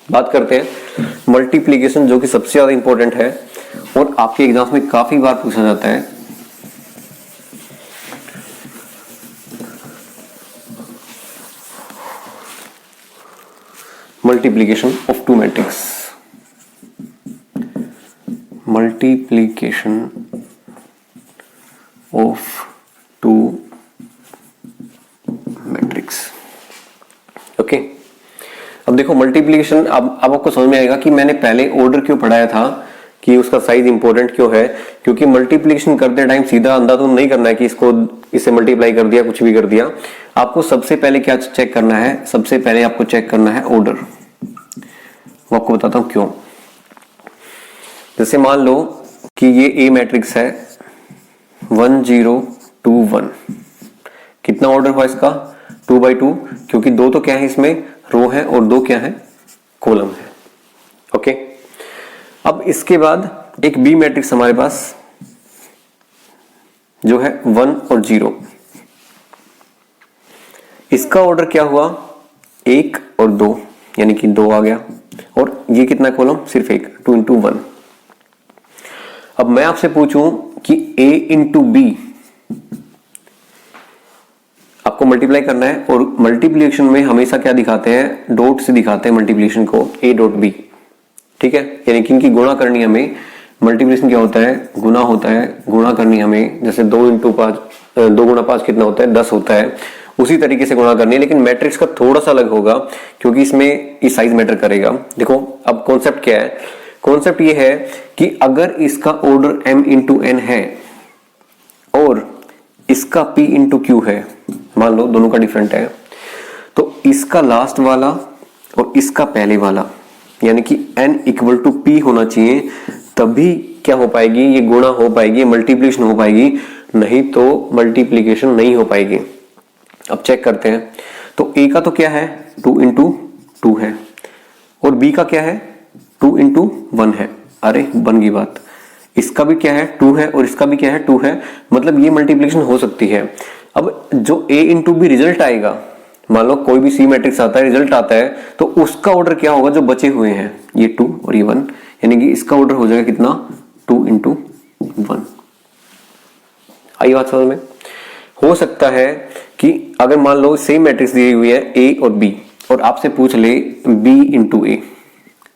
बात करते हैं मल्टीप्लिकेशन, जो कि सबसे ज्यादा इंपॉर्टेंट है और आपके एग्जाम में काफी बार पूछा जाता है। Multiplication of two matrix, multiplication of two matrix. Okay, अब देखो मल्टीप्लिकेशन, अब आपको समझ में आएगा कि मैंने पहले ऑर्डर क्यों पढ़ाया था, कि उसका साइज इंपॉर्टेंट क्यों है। क्योंकि मल्टीप्लिकेशन करते टाइम सीधा अंधाधुंध नहीं करना है कि इसको इससे मल्टीप्लाई कर दिया, कुछ भी कर दिया। आपको सबसे पहले क्या चेक करना है, सबसे पहले आपको चेक करना है ऑर्डर। वो आपको बताता हूं क्यों। जैसे मान लो कि ये ए मैट्रिक्स है 1 0 2 1, कितना ऑर्डर हुआ इसका, 2/2, क्योंकि दो तो क्या है इसमें रो है और दो क्या है कॉलम है। ओके, अब इसके बाद एक बी मैट्रिक्स हमारे पास जो है 1 और 0, इसका ऑर्डर क्या हुआ 1 और 2, यानी कि 2 आ गया, और ये कितना कॉलम, सिर्फ 1, 2 इंटू 1। अब मैं आपसे पूछूं कि a इंटू बी आपको मल्टीप्लाई करना है, और मल्टीप्लिकेशन में हमेशा क्या दिखाते हैं, डॉट से दिखाते हैं मल्टीप्लिकेशन को, a डॉट b, ठीक है। यानी कि इनकी गुणा करनी हमें, मल्टीप्लिकेशन क्या होता है, गुना होता है, गुणा करनी हमें, जैसे 2 इंटू 5, 2 गुणा 5 कितना होता है 10 होता है, उसी तरीके से गुणा करनी है। लेकिन मैट्रिक्स का थोड़ा सा अलग होगा, क्योंकि इसमें इस साइज मैटर करेगा। देखो अब कॉन्सेप्ट क्या है, कॉन्सेप्ट ये है कि अगर इसका ऑर्डर m इंटू n है और इसका p इंटू क्यू है, मान लो दोनों का डिफरेंट है, तो इसका लास्ट वाला और इसका पहले वाला, यानी कि n इक्वल टू p होना चाहिए, तभी क्या हो पाएगी, ये गुणा हो पाएगी, मल्टीप्लिकेशन हो पाएगी, नहीं तो मल्टीप्लिकेशन नहीं हो पाएगी। अब चेक करते हैं, तो a का तो क्या है 2 इंटू 2 है, और b का क्या है 2 इंटू 1 है। अरे बन गई बात, इसका भी क्या है 2 है और इसका भी क्या है 2 है, मतलब ये मल्टीप्लिकेशन हो सकती है। अब जो a इंटू बी रिजल्ट आएगा, मान लो कोई भी सी मैट्रिक्स आता है, रिजल्ट आता है, तो उसका ऑर्डर क्या होगा, जो बचे हुए हैं ये 2 और ये 1, यानी कि इसका ऑर्डर हो जाएगा कितना 2 इंटू 1। आई बात समझ में। हो सकता है कि अगर मान लो सेम मैट्रिक्स दी हुई है a और b, और आपसे पूछ ले b इंटू ए,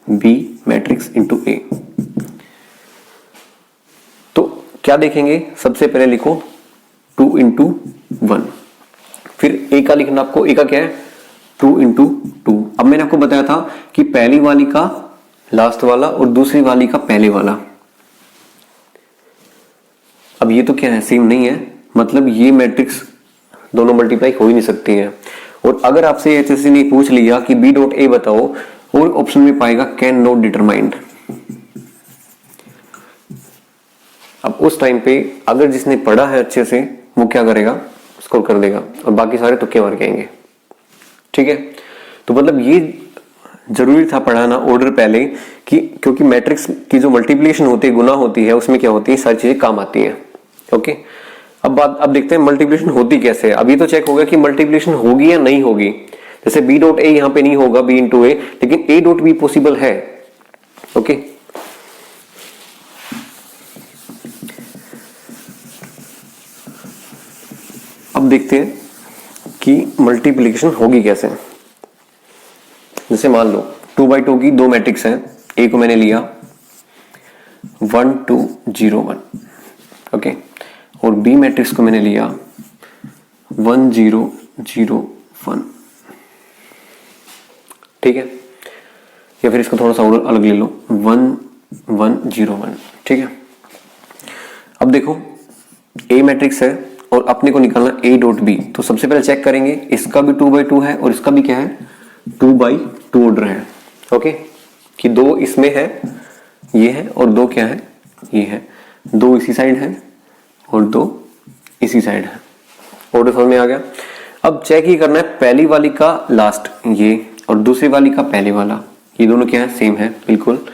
b मैट्रिक्स इंटू ए, तो क्या देखेंगे, सबसे पहले लिखो 2 इंटू 1, फिर ए का लिखना आपको, ए का क्या है 2 इंटू 2। अब मैंने आपको बताया था कि पहली वाली का लास्ट वाला और दूसरी वाली का पहले वाला। अब ये तो क्या है, सेम नहीं है, मतलब ये मैट्रिक्स दोनों मल्टीप्लाई हो ही नहीं सकती हैं। और अगर आपसे एचएससी ने पूछ लिया कि बी डॉट ए बताओ, और ऑप्शन में पाएगा कैन नॉट डिटरमाइंड, अब उस टाइम पे अगर जिसने पढ़ा है अच्छे से वो क्या करेगा, स्कोर कर देगा, और बाकी सारे तुक्के मार के आएंगे, ठीक है। तो मतलब ये जरूरी था पढ़ाना ऑर्डर पहले, कि क्योंकि मैट्रिक्स की जो मल्टीप्लिकेशन होती है, गुना होती है, उसमें क्या होती है, सारी चीजें काम आती हैं। ओके, अब देखते हैं मल्टीप्लिकेशन होती कैसे है। अभी तो चेक हो गया कि मल्टीप्लिकेशन होगी या नहीं होगी। जैसे बी डॉट ए यहाँ पे नहीं होगा, बी इंटू ए, लेकिन ए डॉट बी पॉसिबल है। ओके, अब देखते हैं कि मल्टीप्लिकेशन होगी कैसे। जैसे मान लो 2/2 की दो मैट्रिक्स हैं, ए को मैंने लिया 1 2 0 1, ओके, और बी मैट्रिक्स को मैंने लिया 1 0 0 1, ठीक है, या फिर इसको थोड़ा सा और अलग ले लो 1 1 0 1, ठीक है। अब देखो ए मैट्रिक्स है और अपने को निकालना ए डॉट बी, तो सबसे पहले चेक करेंगे इसका भी 2/2 है और इसका भी क्या है 2/2 ऑर्डर है, ओके, कि दो इसमें है, ये है, और दो क्या है ये है, दो इसी साइड है और दो इसी साइड है। ऑर्डर समझ में आ गया। अब चेक ही करना है पहली वाली का लास्ट ये और दूसरी वाली का पहले वाला, ये दोनों क्या है सेम है, बिल्कुल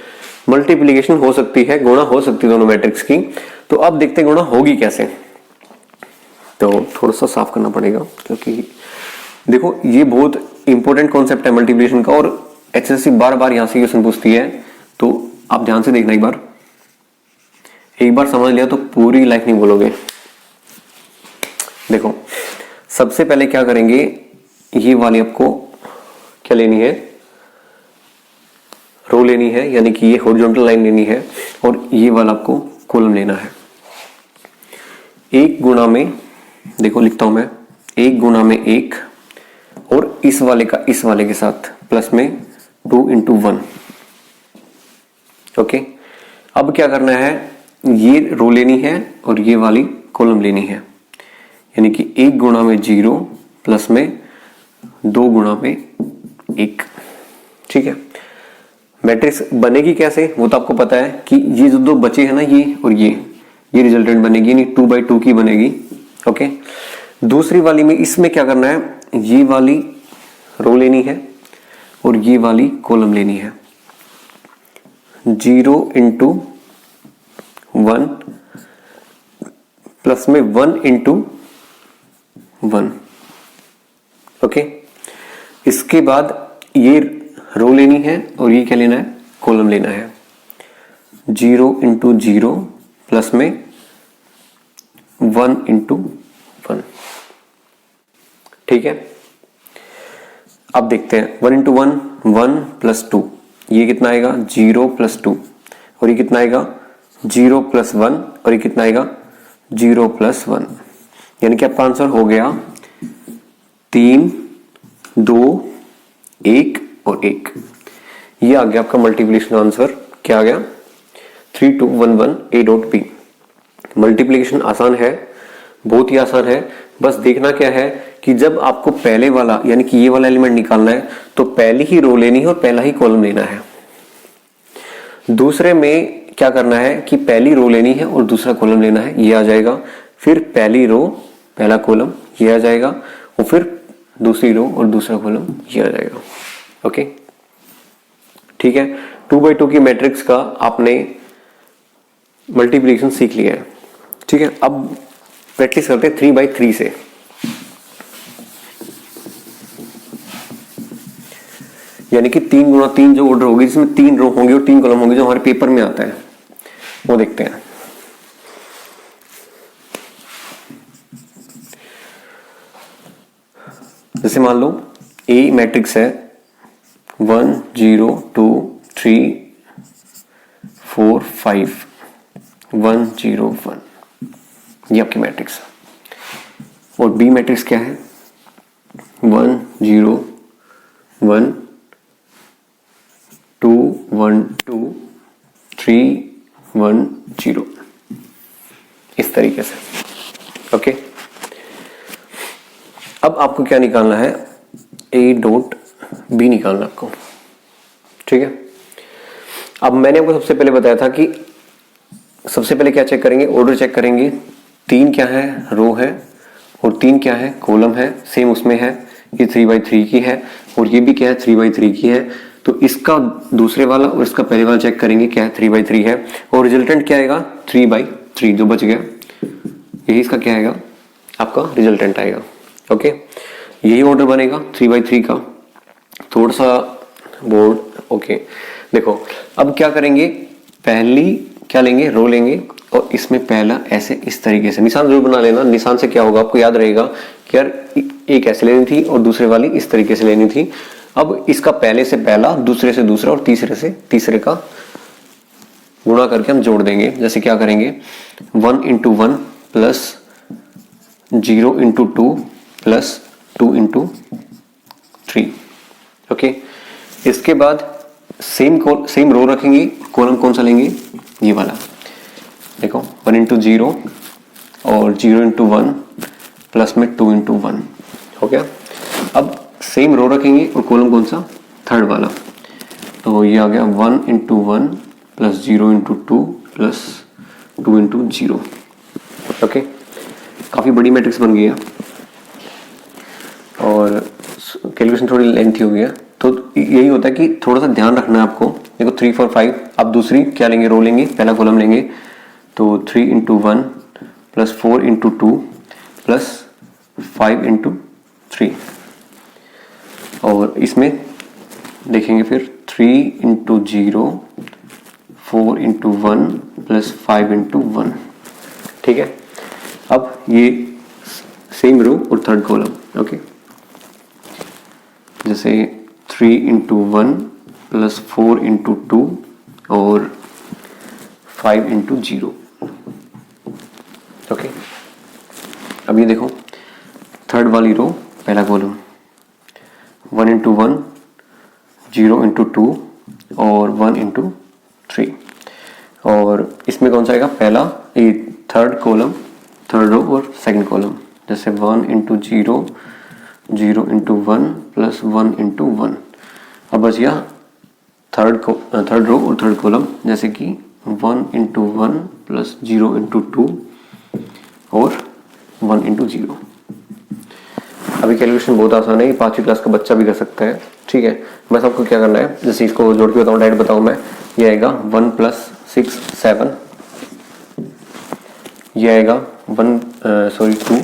मल्टीप्लिकेशन हो सकती है, गुणा हो सकती है दोनों मैट्रिक्स की। तो अब देखते हैं गुणा होगी कैसे। तो थोड़ा सा साफ करना पड़ेगा क्योंकि देखो ये बहुत इंपॉर्टेंट कॉन्सेप्ट है मल्टीप्लिकेशन का, और एचएससी बार बार यहां से क्वेश्चन पूछती है, तो आप ध्यान से देखना, एक बार समझ लिया तो पूरी लाइफ नहीं बोलोगे। देखो सबसे पहले क्या करेंगे, ये वाली आपको क्या लेनी है, रो लेनी है, यानी कि ये हॉरिजॉन्टल लाइन लेनी है, और ये वाला आपको कॉलम लेना है। एक गुणा में, देखो लिखता हूं मैं, एक गुणा में एक, और इस वाले का इस वाले के साथ प्लस में 2 into 1, ओके। अब क्या करना है, ये रो लेनी है और ये वाली कॉलम लेनी है, यानी कि एक गुणा में 0 प्लस में 2 गुणा में 1, ठीक है। मैट्रिक्स बनेगी कैसे वो तो आपको पता है कि ये जो दो बचे हैं ना, ये और ये रिजल्टेंट बनेगी, यानी 2/2 की बनेगी, ओके। दूसरी वाली में इसमें क्या करना है, ये वाली रो लेनी है और ये वाली कॉलम लेनी है, 0 into 1 प्लस में 1 into 1, ओके। इसके बाद ये रो लेनी है और ये क्या लेना है, कॉलम लेना है, 0 into 0 प्लस में 1 into 1, ठीक है। अब देखते हैं 1 into 1 1 प्लस 2, ये कितना आएगा 0 प्लस 2, और ये कितना आएगा 0 प्लस 1, और ये कितना आएगा 0 प्लस 1, यानी कि आपका आंसर हो गया 3 2 1 और 1। ये आ गया आपका मल्टीप्लिकेशन आंसर, क्या आ गया 3211 A डॉट B। मल्टीप्लिकेशन आसान है, बहुत ही आसान है, बस देखना क्या है कि जब आपको पहले वाला यानी कि ये वाला एलिमेंट निकालना है तो पहली ही रो लेनी है और पहला ही कॉलम लेना है। दूसरे में क्या करना है कि पहली रो लेनी है और दूसरा कॉलम लेना है, ये आ जाएगा, फिर पहली रो पहला कॉलम ये आ जाएगा, और फिर दूसरी रो और दूसरा कॉलम ये आ जाएगा, ओके, ठीक है। 2/2 की मैट्रिक्स का आपने मल्टीप्लिकेशन सीख लिया है, ठीक है। अब प्रैक्टिस करते हैं 3/3 से। यानी कि 3 गुणा 3 जो ऑर्डर होगी, जिसमें 3 रो होंगे और 3 कॉलम होंगे, जो हमारे पेपर में आता है वो देखते हैं। जैसे मान लो ए मैट्रिक्स है 1 0 2 3 4 5 1 0 1, ये आपकी मैट्रिक्स है। और बी मैट्रिक्स क्या है 1 0 1 2 1 2 3 1 0, इस तरीके से, ओके। अब आपको क्या निकालना है, ए डॉट बी निकालना आपको, ठीक है। अब मैंने आपको सबसे पहले बताया था कि सबसे पहले क्या चेक करेंगे, ऑर्डर चेक करेंगे। 3 क्या है, रो है, और 3 क्या है, कॉलम है, सेम उसमें है, ये 3/3 की है, और ये भी क्या है 3/3 की है। तो इसका दूसरे वाला और इसका पहले वाला चेक करेंगे, क्या है 3/3 है, और रिजल्टेंट क्या आएगा 3/3 जो बच गया, यही इसका क्या आएगा आपका रिजल्टेंट आएगा, ओके। यही ऑर्डर बनेगा 3/3 का, थोड़ा सा बोर्ड, ओके। देखो अब क्या करेंगे, पहली क्या लेंगे, रो लेंगे, और इसमें पहला ऐसे इस तरीके से निशान जरूर बना लेना। निशान से क्या होगा, आपको याद रहेगा कि यार एक ऐसे लेनी थी और दूसरे वाली इस तरीके से लेनी थी। अब इसका पहले से पहला, दूसरे से दूसरा और तीसरे से तीसरे का गुणा करके हम जोड़ देंगे। जैसे क्या करेंगे, 1 into 1 plus 0 into 2 plus 2 into 3। Okay, इसके बाद सेम रो रखेंगे, कॉलम कौन सा लेंगे, ये वाला। देखो 1 इंटू 0 और 0 इंटू 1 प्लस में 2 इंटू 1 हो गया। अब सेम रो रखेंगे और कॉलम कौन सा, थर्ड वाला। तो ये आ गया 1 into 1 plus 0 into 2 plus 2 into 0। Okay, काफ़ी बड़ी मैट्रिक्स बन गई है और कैलकुलेशन थोड़ी लेंथी हो गई है। तो यही होता है कि थोड़ा सा ध्यान रखना है आपको। देखो 3 4 5, आप दूसरी क्या लेंगे, रो लेंगे, पहला कॉलम लेंगे। तो 3 into 1 plus 4 into 2 plus 5 into 3। और इसमें देखेंगे फिर 3 इंटू 0 4 इंटू 1 प्लस 5 इंटू 1। ठीक है, अब ये सेम रो और थर्ड कॉलम। ओके, जैसे 3 इंटू 1 प्लस 4 इंटू 2 और 5 इंटू 0। ओके, अब ये देखो थर्ड वाली रो, पहला कॉलम 1 इंटू 1 0 इंटू 2 और 1 इंटू 3। और इसमें कौन सा आएगा, पहला ये थर्ड कॉलम, थर्ड रो और सेकंड कॉलम। जैसे 1 इंटू 0 0 इंटू 1 प्लस 1 इंटू 1। अब बच गया थर्ड रो और थर्ड कॉलम, जैसे कि 1 इंटू 1 प्लस 0 इंटू 2 और 1 इंटू 0। अभी कैलकुलेशन बहुत आसान है, ये 5वीं क्लास का बच्चा भी कर सकता है। ठीक है, बस आपको क्या करना है, जैसे इसको जोड़ के बताऊँ, डायरेक्ट बताऊँ मैं, ये आएगा 1 प्लस 6 7, ये आएगा 2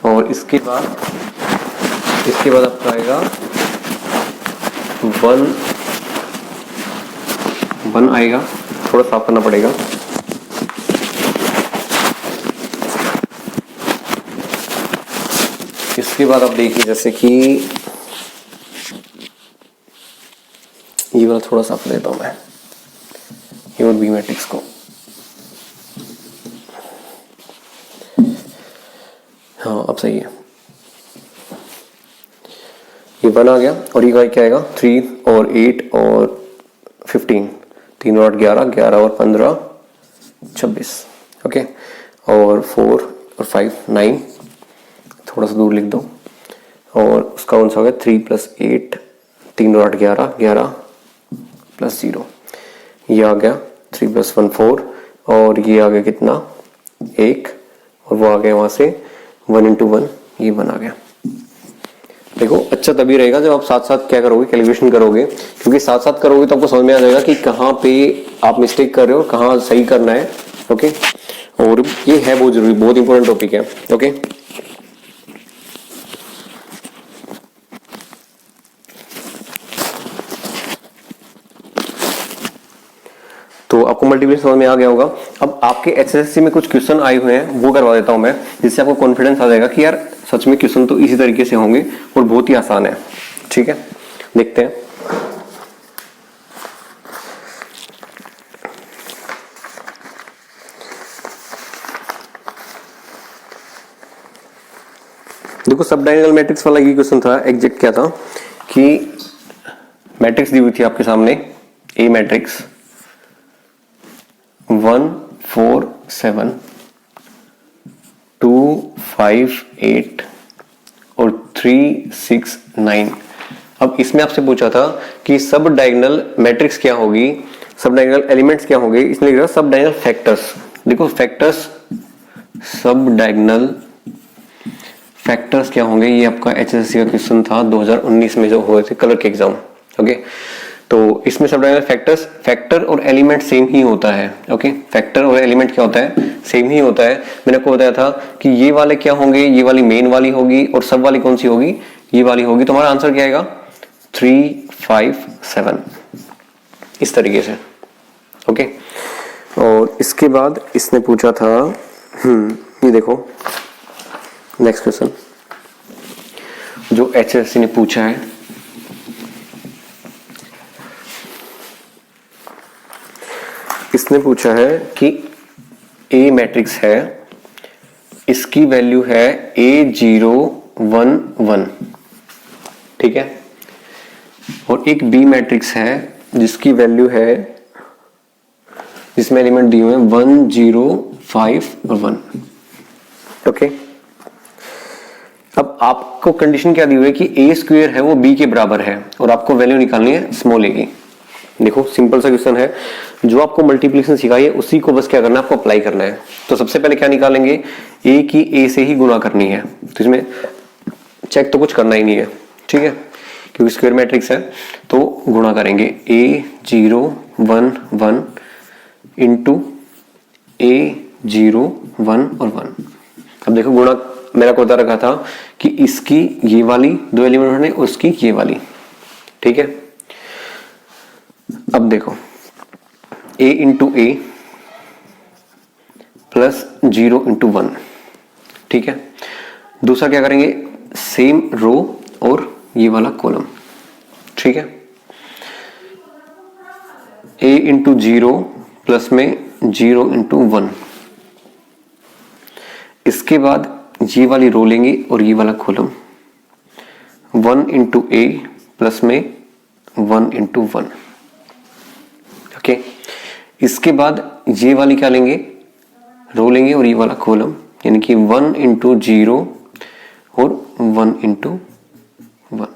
और इसके बाद आपका आएगा 1 आएगा, थोड़ा साफ करना पड़ेगा। इसके बाद आप देखिए, जैसे कि ये वाला थोड़ा साफ देता हूं मैं, ये और बी मैट्रिक्स को। हाँ, अब सही है, ये 1 आ गया और ये क्या आएगा, 3 और 8 और 15, 3 और 8 11, 11 और 15 26। ओके, और 4 और 5 9, थोड़ा सा दूर लिख दो। और उसका कौन सा हो गया, 3 प्लस 8, 3 और 8 11, 11 प्लस 0, ये आ गया 3 प्लस 1 4 और ये आ गया कितना, 1, और वो आ गया वहां से 1 इंटू 1, ये 1 आ गया। देखो अच्छा तभी रहेगा जब आप साथ साथ क्या करोगे, कैलकुलेशन करोगे, क्योंकि साथ साथ करोगे तो आपको समझ में आ जाएगा कि कहाँ पे आप मिस्टेक कर रहे हो, कहाँ सही करना है। ओके, और ये है बहुत जरूरी, बहुत इंपॉर्टेंट टॉपिक है। ओके, तो आपको मल्टीप्लिकेशन समझ में आ गया होगा। अब आपके एचएसएससी में कुछ क्वेश्चन आए हुए हैं, वो करवा देता हूं मैं, जिससे आपको कॉन्फिडेंस आ जाएगा कि यार सच में क्वेश्चन तो इसी तरीके से होंगे और बहुत ही आसान है। ठीक है, देखते हैं। देखो सब डायगोनल मैट्रिक्स वाला ये क्वेश्चन था। एग्जैक्ट क्या था कि मैट्रिक्स दी हुई थी आपके सामने, ए मैट्रिक्स 1 4 7 2 5 8 और 3 6 9। अब इसमें आपसे पूछा था कि सब डायगोनल मैट्रिक्स क्या होगी, सब डायगोनल एलिमेंट्स क्या होंगे, इसमें लिख रहा सब डायगोनल फैक्टर्स। देखो फैक्टर्स, सब डायगोनल फैक्टर्स क्या होंगे, ये आपका एचएसएससी का क्वेश्चन था 2019 में जो हुए थे कलर के एग्जाम। ओके, तो इसमें सब डायगोनल फैक्टर्स, फैक्टर और एलिमेंट सेम ही होता है। ओके, फैक्टर और एलिमेंट क्या होता है, सेम ही होता है। मैंने आपको बताया था कि ये वाले क्या होंगे, ये वाली मेन वाली होगी और सब वाली कौन सी होगी, ये वाली होगी। तो हमारा आंसर क्या आएगा 3 5 7, इस तरीके से। ओके, और इसके बाद इसने पूछा था ये देखो नेक्स्ट क्वेश्चन जो HSC ने पूछा है, इसने पूछा है कि A मैट्रिक्स है, इसकी वैल्यू है A011, ठीक है, और एक B मैट्रिक्स है जिसकी वैल्यू है, जिसमें एलिमेंट दिए हुए हैं 1 0 5 और 1, ओके। अब आपको कंडीशन क्या दी हुई है कि A स्क्वायर है वो B के बराबर है और आपको वैल्यू निकालनी है स्मॉल a की। देखो सिंपल सा क्वेश्चन है, जो आपको मल्टीप्लिकेशन सिखाई है उसी को बस क्या करना है, आपको अप्लाई करना है। तो सबसे पहले क्या निकालेंगे, a की a से ही गुणा करनी है, तो इसमें चेक तो कुछ करना ही नहीं है, ठीक है, क्योंकि स्क्वायर मैट्रिक्स है। तो गुणा करेंगे A011 इंटू A01 और 1। अब देखो गुणा मेरा को बता रखा था कि इसकी ये वाली दो एलिमेंट है, उसकी ये वाली, ठीक है। अब देखो a into A plus 0 into 1, ठीक है। दूसरा क्या करेंगे, सेम रो और ये वाला कॉलम, ठीक है। a इंटू 0 प्लस में 0 इंटू 1, इसके बाद ये वाली रो लेंगे और ये वाला कॉलम 1 इंटू ए प्लस में 1 इंटू 1, ओके। इसके बाद ये वाली क्या लेंगे, रो लेंगे और ये वाला कॉलम, यानी कि 1 इंटू 0 और 1 इंटू 1,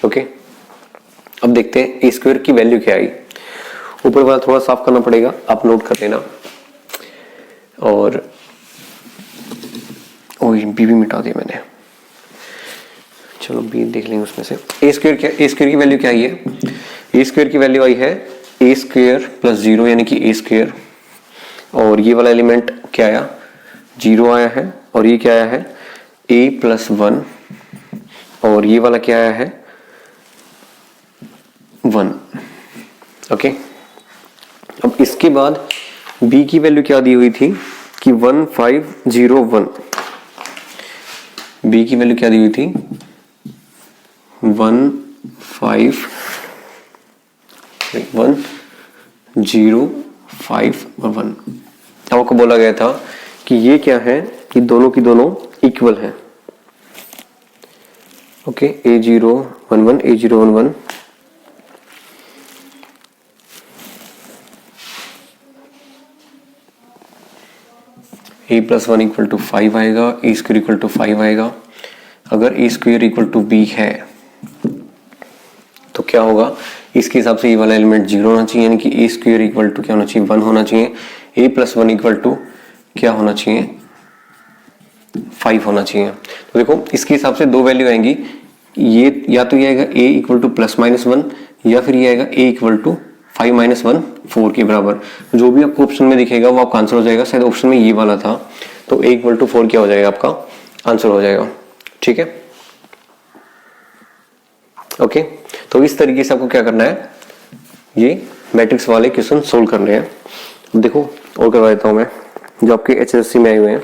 ओके। अब देखते हैं ए स्क्वायर की वैल्यू क्या आई। ऊपर वाला थोड़ा साफ करना पड़ेगा, आप नोट कर लेना, और बी भी मिटा दिया मैंने, चलो बी देख लेंगे उसमें से। ए स्क्वायर की वैल्यू क्या आई है, ए स्क्वायर की वैल्यू आई है ए स्क्वायर प्लस 0 यानी कि ए स्क्वायर, और ये वाला एलिमेंट क्या आया, 0 आया है, और ये क्या आया है a प्लस 1, और ये वाला क्या आया है 1, ओके। अब इसके बाद b की वैल्यू क्या दी हुई थी कि 1501, b की वैल्यू क्या दी हुई थी 105 और 1। अब आपको बोला गया था कि ये क्या है, कि दोनों की दोनों इक्वल है, okay. A011 A011 a plus 1 equal to 5 आएगा, ए स्क्वायर इक्वल टू 5 आएगा। अगर A square equal to B है तो क्या होगा, इसके हिसाब से ये वाला एलिमेंट 0 होना चाहिए, यानी कि ए स्क्वायर इक्वल टू क्या होना चाहिए 1 होना चाहिए, a प्लस 1 इक्वल टू क्या होना चाहिए 5 होना चाहिए। तो देखो इसके हिसाब से दो वैल्यू आएंगी, ये या तो ये आएगा a equal two plus minus 1, या फिर ये आएगा a इक्वल टू 5 माइनस 1 4 के बराबर। जो भी आपको ऑप्शन में दिखेगा वो आपका आंसर हो जाएगा। शायद ऑप्शन में ये वाला था, तो a इक्वल टू 4 क्या हो जाएगा, आपका आंसर हो जाएगा, ठीक है, ओके। तो इस तरीके से आपको क्या करना है, ये मैट्रिक्स वाले क्वेश्चन सोल्व करने हैं। अब देखो और करवा देता हूं मैं, जो आपके HSC में आए हुए हैं।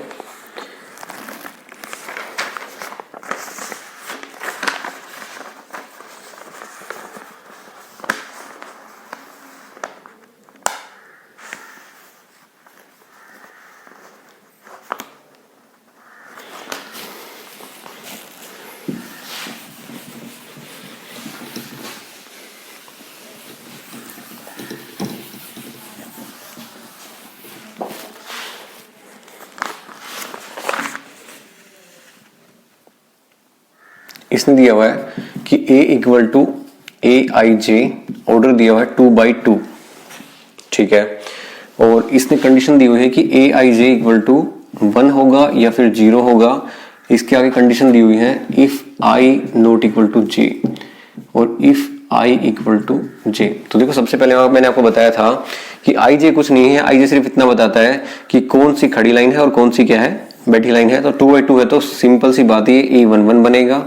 इसने दिया हुआ है कि a equal to aij, order दिया हुआ है 2/2, ठीक है। और इसने कंडीशन दी हुई है कि aij इक्वल टू 1 होगा या फिर 0 होगा। इसके आगे कंडीशन दी हुई है if i not equal to j और if i equal to j। तो देखो सबसे पहले मैंने आपको बताया था कि ij कुछ नहीं है, ij सिर्फ इतना बताता है कि कौन सी खड़ी लाइन है और कौन सी क्या है, बैठी लाइन है। तो 2/2 है तो सिंपल सी बात है, a11 बनेगा,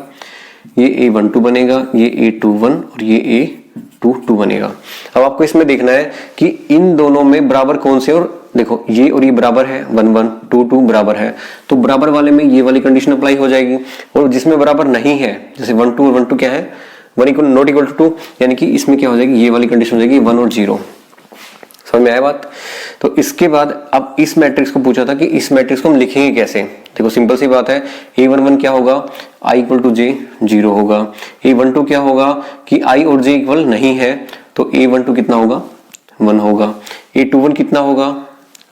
ये a12 बनेगा, ये a21 और ये a22 बनेगा। अब आपको इसमें देखना है कि इन दोनों में बराबर कौन से, और देखो ये और ये बराबर है, 1 1 2 2 बराबर है, तो बराबर वाले में ये वाली कंडीशन अप्लाई हो जाएगी। और जिसमें बराबर नहीं है, जैसे 1 2 और 1 2 क्या है, 1 इक्वल नॉट इक्वल टू 2, यानी कि इसमें क्या हो जाएगी, ये वाली कंडीशन हो जाएगी 1 और 0। समझ में आया बात? तो इसके बाद अब इस मैट्रिक्स को पूछा था कि इस मैट्रिक्स को हम लिखेंगे कैसे। देखो सिंपल सी बात है, A11 क्या होगा, I इक्वल टू J 0 होगा। A12 क्या होगा कि I और J इक्वल नहीं है, तो A12 कितना होगा, 1 होगा। A21 कितना होगा,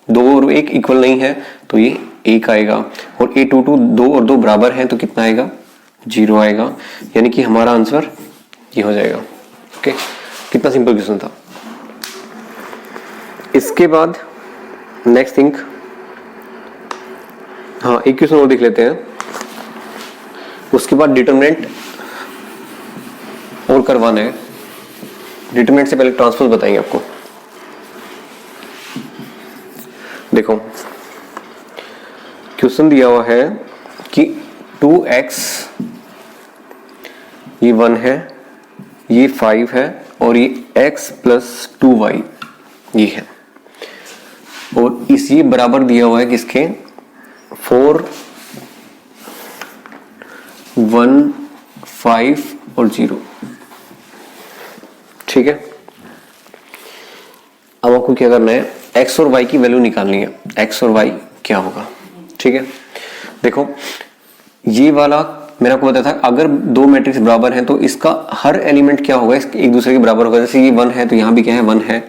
2 और 1 इक्वल नहीं है, तो ये 1 आएगा। और A22 2 और 2 बराबर है, तो कितना आएगा, 0 आएगा। यानी कि हमारा आंसर ये हो जाएगा। ओके, कितना सिंपल क्वेश्चन था। इसके बाद नेक्स्ट थिंग, हाँ एक क्वेश्चन और देख लेते हैं, उसके बाद डिटरमिनेंट और करवाना है। डिटरमिनेंट से पहले ट्रांसपोज बताएंगे आपको। देखो क्वेश्चन दिया हुआ है कि 2x ये 1 है, ये 5 है, और ये x प्लस 2y ये है, और इस ये बराबर दिया हुआ है किसके, 4 1 5 और 0। ठीक है, अब आपको क्या करना है, x और y की वैल्यू निकालनी है, x और y क्या होगा। ठीक है, देखो ये वाला मैंने आपको बताया था, अगर दो मैट्रिक्स बराबर हैं तो इसका हर एलिमेंट क्या होगा, एक दूसरे के बराबर होगा। जैसे ये 1 है तो यहाँ भी क्या है, 1 है,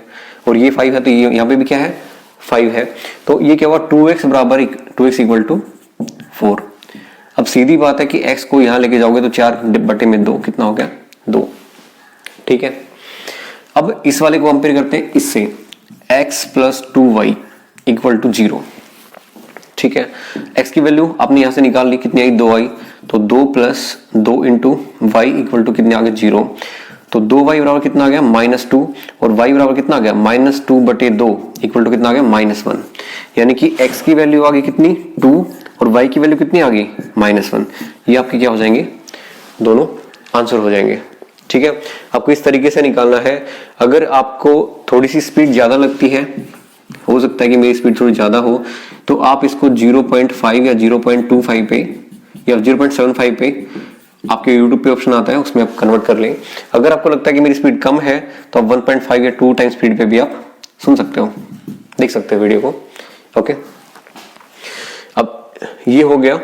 और ये 5 है तो ये यहाँ पे भी क्या है, 5 है। तो ये क्या हुआ, 2x बराबर 2x इक्वल टू 4। अब सीधी बात है कि x को यहाँ लेके जाओगे तो 4/2 कितना हो गया, 2। ठीक है, अब इस वाले को कंपेयर करते हैं इससे, x plus 2y equal to 0। ठीक है, x की वैल्यू आपने यहां से निकाल ली, कितनी आई, 2y, तो 2 plus 2 into Y equal to कितने आ गए, 0। तो 2y बराबर कितना आ गया, -2, और y बराबर कितना आ गया, -2/2 इक्वल टू कितना आ गया, -1। यानी कि x की वैल्यू आ गई कितनी, 2, और y की वैल्यू कितनी आ गई, -1। ये आपके क्या हो जाएंगे, दोनों आंसर हो जाएंगे। ठीक है, आपको इस तरीके से निकालना है। अगर आपको थोड़ी सी स्पीड ज्यादा लगती है, हो सकता है कि मेरी स्पीड थोड़ी ज्यादा हो, तो आप इसको 0.5 या 0.25 पे या 0.75 पे, आपके YouTube पे ऑप्शन आता है, उसमें आप कन्वर्ट कर लें। अगर आपको लगता है कि मेरी स्पीड कम है तो आप 1.5 या 2 टाइम स्पीड पे भी आप सुन सकते हो, देख सकते हो वीडियो को। ओके, अब ये हो गया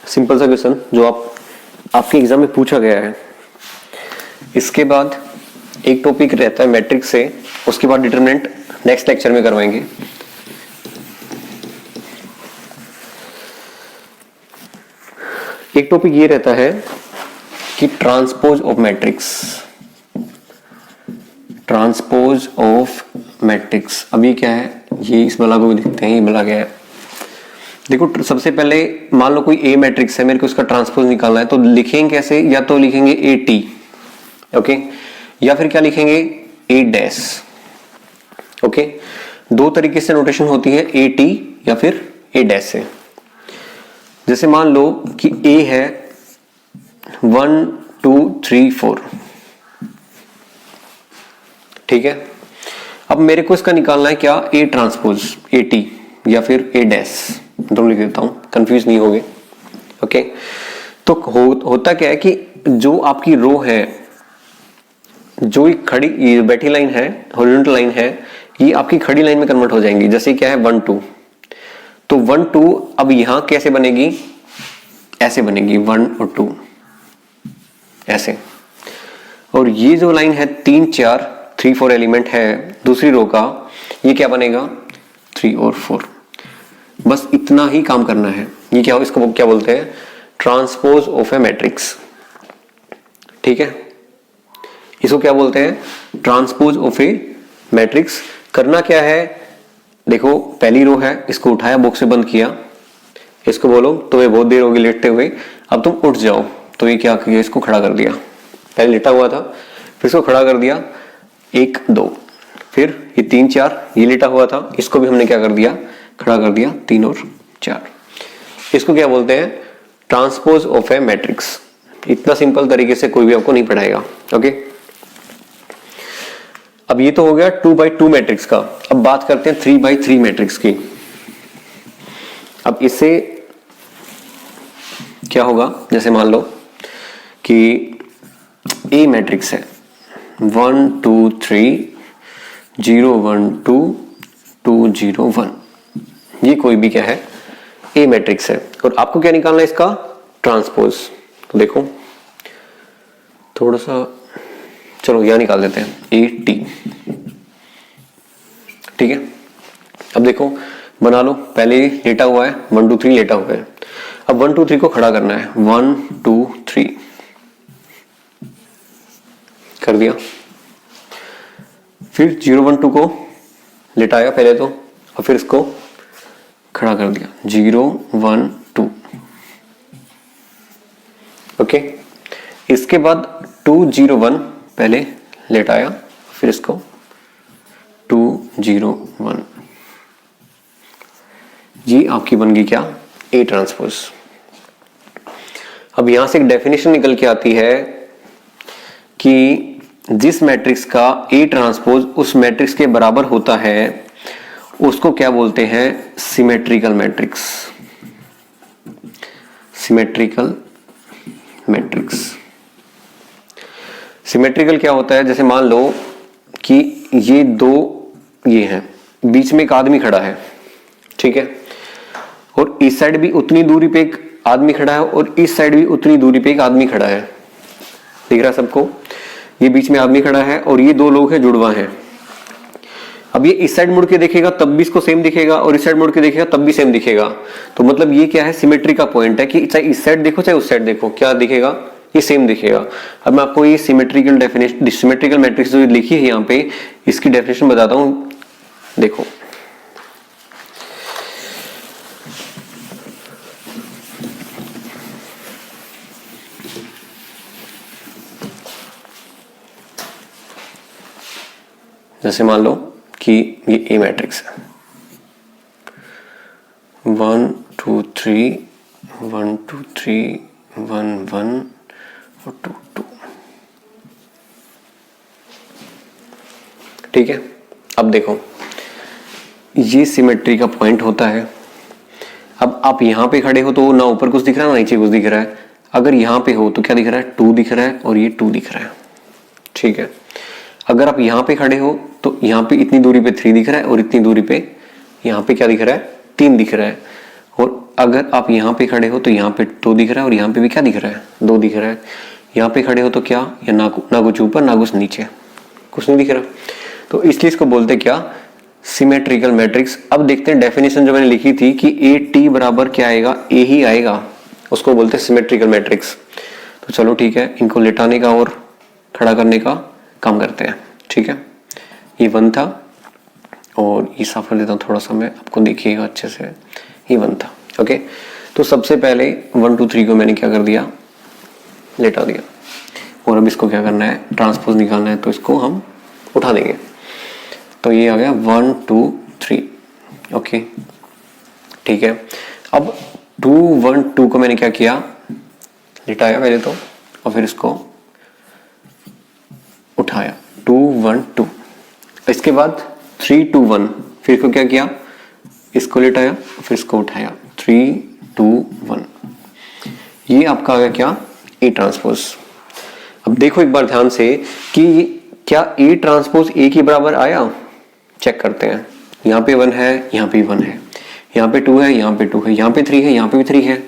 सिंपल सा क्वेश्चन जो आपके एग्जाम में पूछा गया है। इसके बाद एक टॉपिक रहता है मैट्रिक्स से, उसके बाद डिटरमिनेंट नेक्स्ट लेक्चर में करवाएंगे। एक टॉपिक ये रहता है कि transpose of matrix, transpose of matrix. अभी क्या है, ये इस बला को भी देखते हैं, ये बला क्या है। देखो सबसे पहले मान लो कोई ए मैट्रिक्स है, मेरे को उसका ट्रांसपोज निकालना है, तो लिखेंगे कैसे, या तो लिखेंगे ए टी, ओके, या फिर क्या लिखेंगे, ए डैश। ओके, दो तरीके से नोटेशन होती है, ए टी या फिर ए डैश से। जैसे मान लो कि ए है 1 2 3 4, ठीक है। अब मेरे को इसका निकालना है क्या, ए ट्रांसपोज, ए टी या फिर ए डैश, दोनों लिख देता हूं, कंफ्यूज नहीं होगे। ओके, तो होता क्या है कि जो आपकी रो है, जो खड़ी ये बैठी लाइन है, हॉरिजॉन्टल लाइन है, ये आपकी खड़ी लाइन में कन्वर्ट हो जाएंगी। जैसे क्या है 1 2, तो 1 2 अब यहां कैसे बनेगी, ऐसे बनेगी 1 और 2 ऐसे। और ये जो लाइन है 3 4 3 4 एलिमेंट है दूसरी रो का, ये क्या बनेगा 3 और 4। बस इतना ही काम करना है। ये क्या, इसको क्या बोलते हैं, ट्रांसपोज ऑफ ए मैट्रिक्स। ठीक है, इसको क्या बोलते हैं, ट्रांसपोज ऑफ ए मैट्रिक्स। करना क्या है, देखो पहली रो है, इसको उठाया, बॉक्स से बंद किया, इसको बोलो तो ये बहुत देर होगी लेटते हुए, अब तुम उठ जाओ, तो ये क्या किया, इसको खड़ा कर दिया, पहले लेटा हुआ था, फिर इसको खड़ा कर दिया, 1 2, फिर ये 3 4, ये लेटा हुआ था, इसको भी हमने क्या कर दिया, खड़ा कर दिया, 3 और 4। इसको क्या बोलते हैं, ट्रांसपोज ऑफ ए मैट्रिक्स। इतना सिंपल तरीके से कोई भी आपको नहीं पढ़ाएगा। ओके, अब ये तो हो गया 2x2 मैट्रिक्स का। अब बात करते हैं 3x3 मैट्रिक्स की। अब इससे क्या होगा, जैसे मान लो कि ए मैट्रिक्स है 1 2 3 0 1 2 2 0 1, ये कोई भी क्या है, ए मैट्रिक्स है। और आपको क्या निकालना है, इसका ट्रांसपोज। तो देखो थोड़ा सा, चलो यहां निकाल देते हैं ए टी, ठीक है। अब देखो बना लो, पहले लेटा हुआ है 1 2 3 लेटा हुआ है। अब 1 2 3 को खड़ा करना है, 1 2 3 कर दिया। फिर 0 1 2 को लेटाया पहले तो, और फिर इसको खड़ा कर दिया 0 1 2। ओके, इसके बाद 2 0 1 पहले लेटाया, फिर इसको 2 0 1। ये आपकी बन गई क्या, ए ट्रांसपोज। अब यहां से एक डेफिनेशन निकल के आती है कि जिस मैट्रिक्स का ए ट्रांसपोज उस मैट्रिक्स के बराबर होता है उसको क्या बोलते हैं, symmetrical matrix. Symmetrical matrix. Symmetrical क्या होता है, जैसे मान लो कि ये दो ये हैं, बीच में एक आदमी खड़ा है, ठीक है, और इस साइड भी उतनी दूरी पे एक आदमी खड़ा है और इस साइड भी उतनी दूरी पे एक आदमी खड़ा है। दिख रहा है सबको, ये बीच में आदमी खड़ा है और ये दो लोग हैं, जुड़वा हैं। अब ये इस साइड मुड़ के देखेगा तब भी इसको सेम दिखेगा और इस साइड मुड़ के देखेगा तब भी सेम दिखेगा। तो मतलब ये क्या है, सिमेट्री का पॉइंट है कि चाहे इस साइड देखो चाहे उस साइड देखो, क्या दिखेगा, ये सेम दिखेगा। अब मैं आपको ये सिमेट्रिकल डेफिनेशन, सिमेट्रिकल मैट्रिक्स जो लिखी है यहाँ पे, इसकी डेफिनेशन बताता हूं। देखो जैसे मान लो कि ये ए मैट्रिक्स है, 1 2 3 1 2 3 1 1 और 2 2, ठीक है। अब देखो ये सिमेट्री का पॉइंट होता है। अब आप यहां पे खड़े हो तो ना ऊपर कुछ दिख रहा है ना नीचे कुछ दिख रहा है। अगर यहां पे हो तो क्या दिख रहा है, 2 दिख रहा है और ये 2 दिख रहा है, ठीक है। अगर आप यहां पे खड़े हो तो यहां पे इतनी दूरी पे 3 दिख रहा है और इतनी दूरी पे यहां पे क्या दिख रहा है, 3 दिख रहा है। और अगर आप यहां पे खड़े हो तो यहां पे 2 दिख रहा है और यहां पे भी क्या दिख रहा है, 2 दिख रहा है। यहां पे खड़े हो तो क्या, या ना कुछ ऊपर ना कुछ नीचे, कुछ नहीं दिख रहा। तो इसलिए इसको बोलते क्या, सिमेट्रिकल मैट्रिक्स। अब देखते हैं डेफिनेशन जो मैंने लिखी थी कि ए टी बराबर क्या आएगा, ए ही आएगा, उसको बोलते हैं सिमेट्रिकल मैट्रिक्स। तो चलो ठीक है, इनको लेटाने का और खड़ा करने का काम करते हैं, ठीक है। ये 1 था और ये साफ कर देता हूँ थोड़ा सा मैं, आपको देखिएगा अच्छे से। ये 1 था, ओके। तो सबसे पहले 1 2 3 को मैंने क्या कर दिया, लेटा दिया। और अब इसको क्या करना है, ट्रांसपोज निकालना है, तो इसको हम उठा देंगे। तो ये आ गया 1 2 3, ओके, ठीक है। अब 2 1 2 को मैंने क्या किया, लिटाया पहले तो, और फिर इसको उठाया 2 1 2। इसके बाद 3 2 1, फिर इसको क्या किया, इसको लेटाया फिर इसको उठाया 3 2 1। ये आपका आ गया क्या, ए ट्रांसपोज। अब देखो एक बार ध्यान से कि क्या ए ट्रांसपोज ए के बराबर आया, चेक करते हैं। यहाँ पे 1 है, यहाँ पे 1 है, यहाँ पे 2 है, यहाँ पे 2 है, यहाँ पे 3 है, यहाँ पे भी 3 है,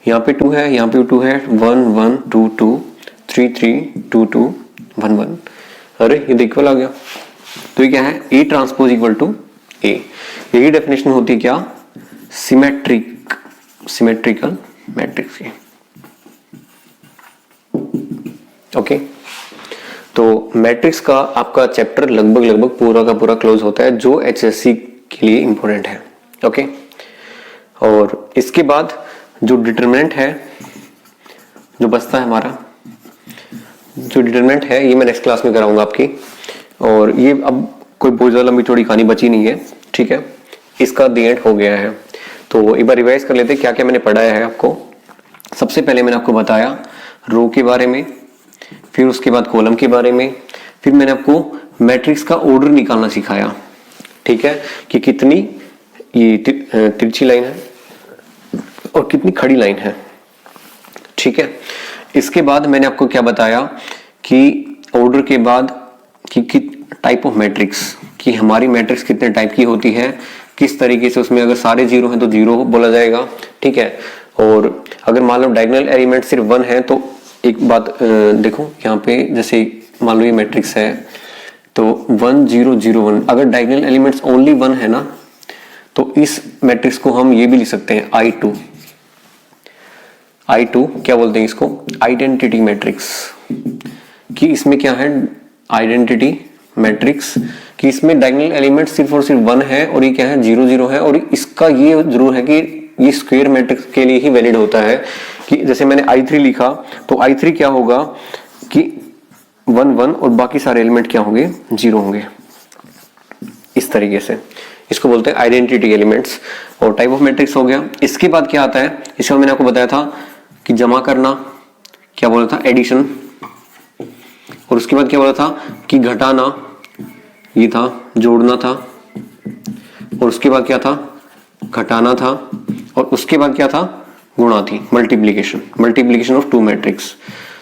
यहाँ पे 2 है, यहाँ पे 2 है, 1 1 2 2 3 3 2 2 1 1। अरे ये इक्वल आ गया। तो ये क्या है, ए ट्रांसपोज इक्वल टू ए। यही डेफिनेशन होती है क्या, सिमेट्रिकल मैट्रिक्स की, ओके। तो मैट्रिक्स का आपका चैप्टर लगभग पूरा का पूरा क्लोज होता है, जो एचएससी के लिए इंपॉर्टेंट है, ओके। और इसके बाद जो डिटरमिनेंट है, जो बचता है हमारा, जो डिटरमिनेंट है ये मैं नेक्स्ट क्लास में कराऊंगा आपकी। और ये अब कोई बहुत ज्यादा लंबी चौड़ी कहानी बची नहीं है, ठीक है। इसका द एंड हो गया है। तो एक बार रिवाइज कर लेते हैं क्या क्या मैंने पढ़ाया है आपको। सबसे पहले मैंने आपको बताया रो के बारे में, फिर उसके बाद कॉलम के बारे में, फिर मैंने आपको मैट्रिक्स का ऑर्डर निकालना सिखाया, ठीक है, कि कितनी ये तिरछी लाइन है और कितनी खड़ी लाइन है, ठीक है। इसके बाद मैंने आपको क्या बताया कि ऑर्डर के बाद कि टाइप ऑफ मैट्रिक्स, कि हमारी मैट्रिक्स कितने टाइप की होती है, किस तरीके से उसमें अगर सारे जीरो हैं तो जीरो बोला जाएगा, ठीक है। और अगर मान लो डायगोनल एलिमेंट सिर्फ 1 है तो एक बात देखो यहाँ पे, जैसे मान लो ये मैट्रिक्स है तो 1 0 0 1, अगर डायगोनल एलिमेंट्स ओनली 1 है ना तो इस मैट्रिक्स को हम ये भी लिख सकते हैं I2 क्या बोलते हैं इसको, आइडेंटिटी मैट्रिक्स, कि इसमें क्या है आइडेंटिटी मैट्रिक्स, कि इसमें डायगोनल एलिमेंट सिर्फ और सिर्फ 1 है और ये क्या है 0 0 है। और इसका ये जरूर है कि ये स्क्वायर मैट्रिक्स के लिए ही वैलिड होता है, कि जैसे मैंने I3 लिखा तो I3 क्या होगा कि 1 1 और बाकी सारे एलिमेंट क्या होंगे 0 होंगे, इस तरीके से इसको बोलते हैं आइडेंटिटी एलिमेंट्स। और टाइप ऑफ मैट्रिक्स हो गया। इसके बाद क्या आता है, इसमें मैंने आपको बताया था कि जमा करना, क्या बोला था एडिशन, और उसके बाद क्या बोला था कि घटाना, ये था जोड़ना था, और उसके बाद क्या था घटाना था, और उसके बाद क्या था गुणा थी, मल्टीप्लिकेशन ऑफ टू मैट्रिक्स।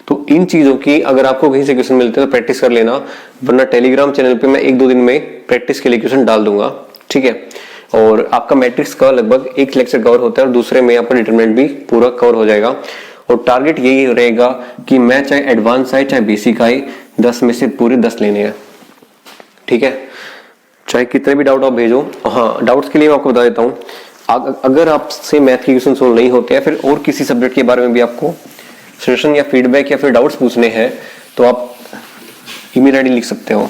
तो इन चीजों की अगर आपको कहीं से क्वेश्चन मिलते हैं तो प्रैक्टिस कर लेना, वरना टेलीग्राम चैनल पे मैं 1-2 दिन में प्रैक्टिस के लिए क्वेश्चन डाल दूंगा, ठीक है। और आपका मैट्रिक्स का लगभग एक लेक्चर कवर होता है और दूसरे में आपका डिटरमिनेंट भी पूरा कवर हो जाएगा। और टारगेट यही रहेगा कि मैं चाहे एडवांस आए चाहे बेसिक आए 10 में से पूरे 10 लेने हैं, ठीक है। चाहे कितने भी डाउट आप भेजो। हाँ, डाउट्स के लिए मैं आपको बता देता हूँ, अगर आपसे मैथ के क्वेश्चन सोल्व नहीं होते हैं, फिर और किसी सब्जेक्ट के बारे में भी आपको सजेशन या फीडबैक या फिर डाउट्स पूछने हैं तो आप ईमेल आईडी लिख सकते हो,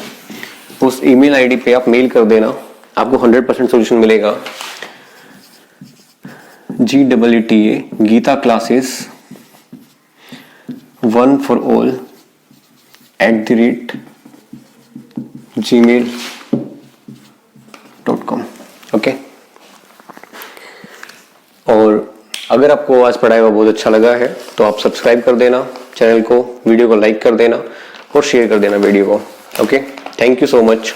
उस ईमेल आईडी पे आप मेल कर देना, आपको 100% सोल्यूशन मिलेगा। GEETA Geeta classes 1 for all @gmail.com, okay. और अगर आपको आज पढ़ाया हुआ बहुत अच्छा लगा है तो आप सब्सक्राइब कर देना चैनल को, वीडियो को लाइक कर देना और शेयर कर देना वीडियो को, okay. Thank you so much.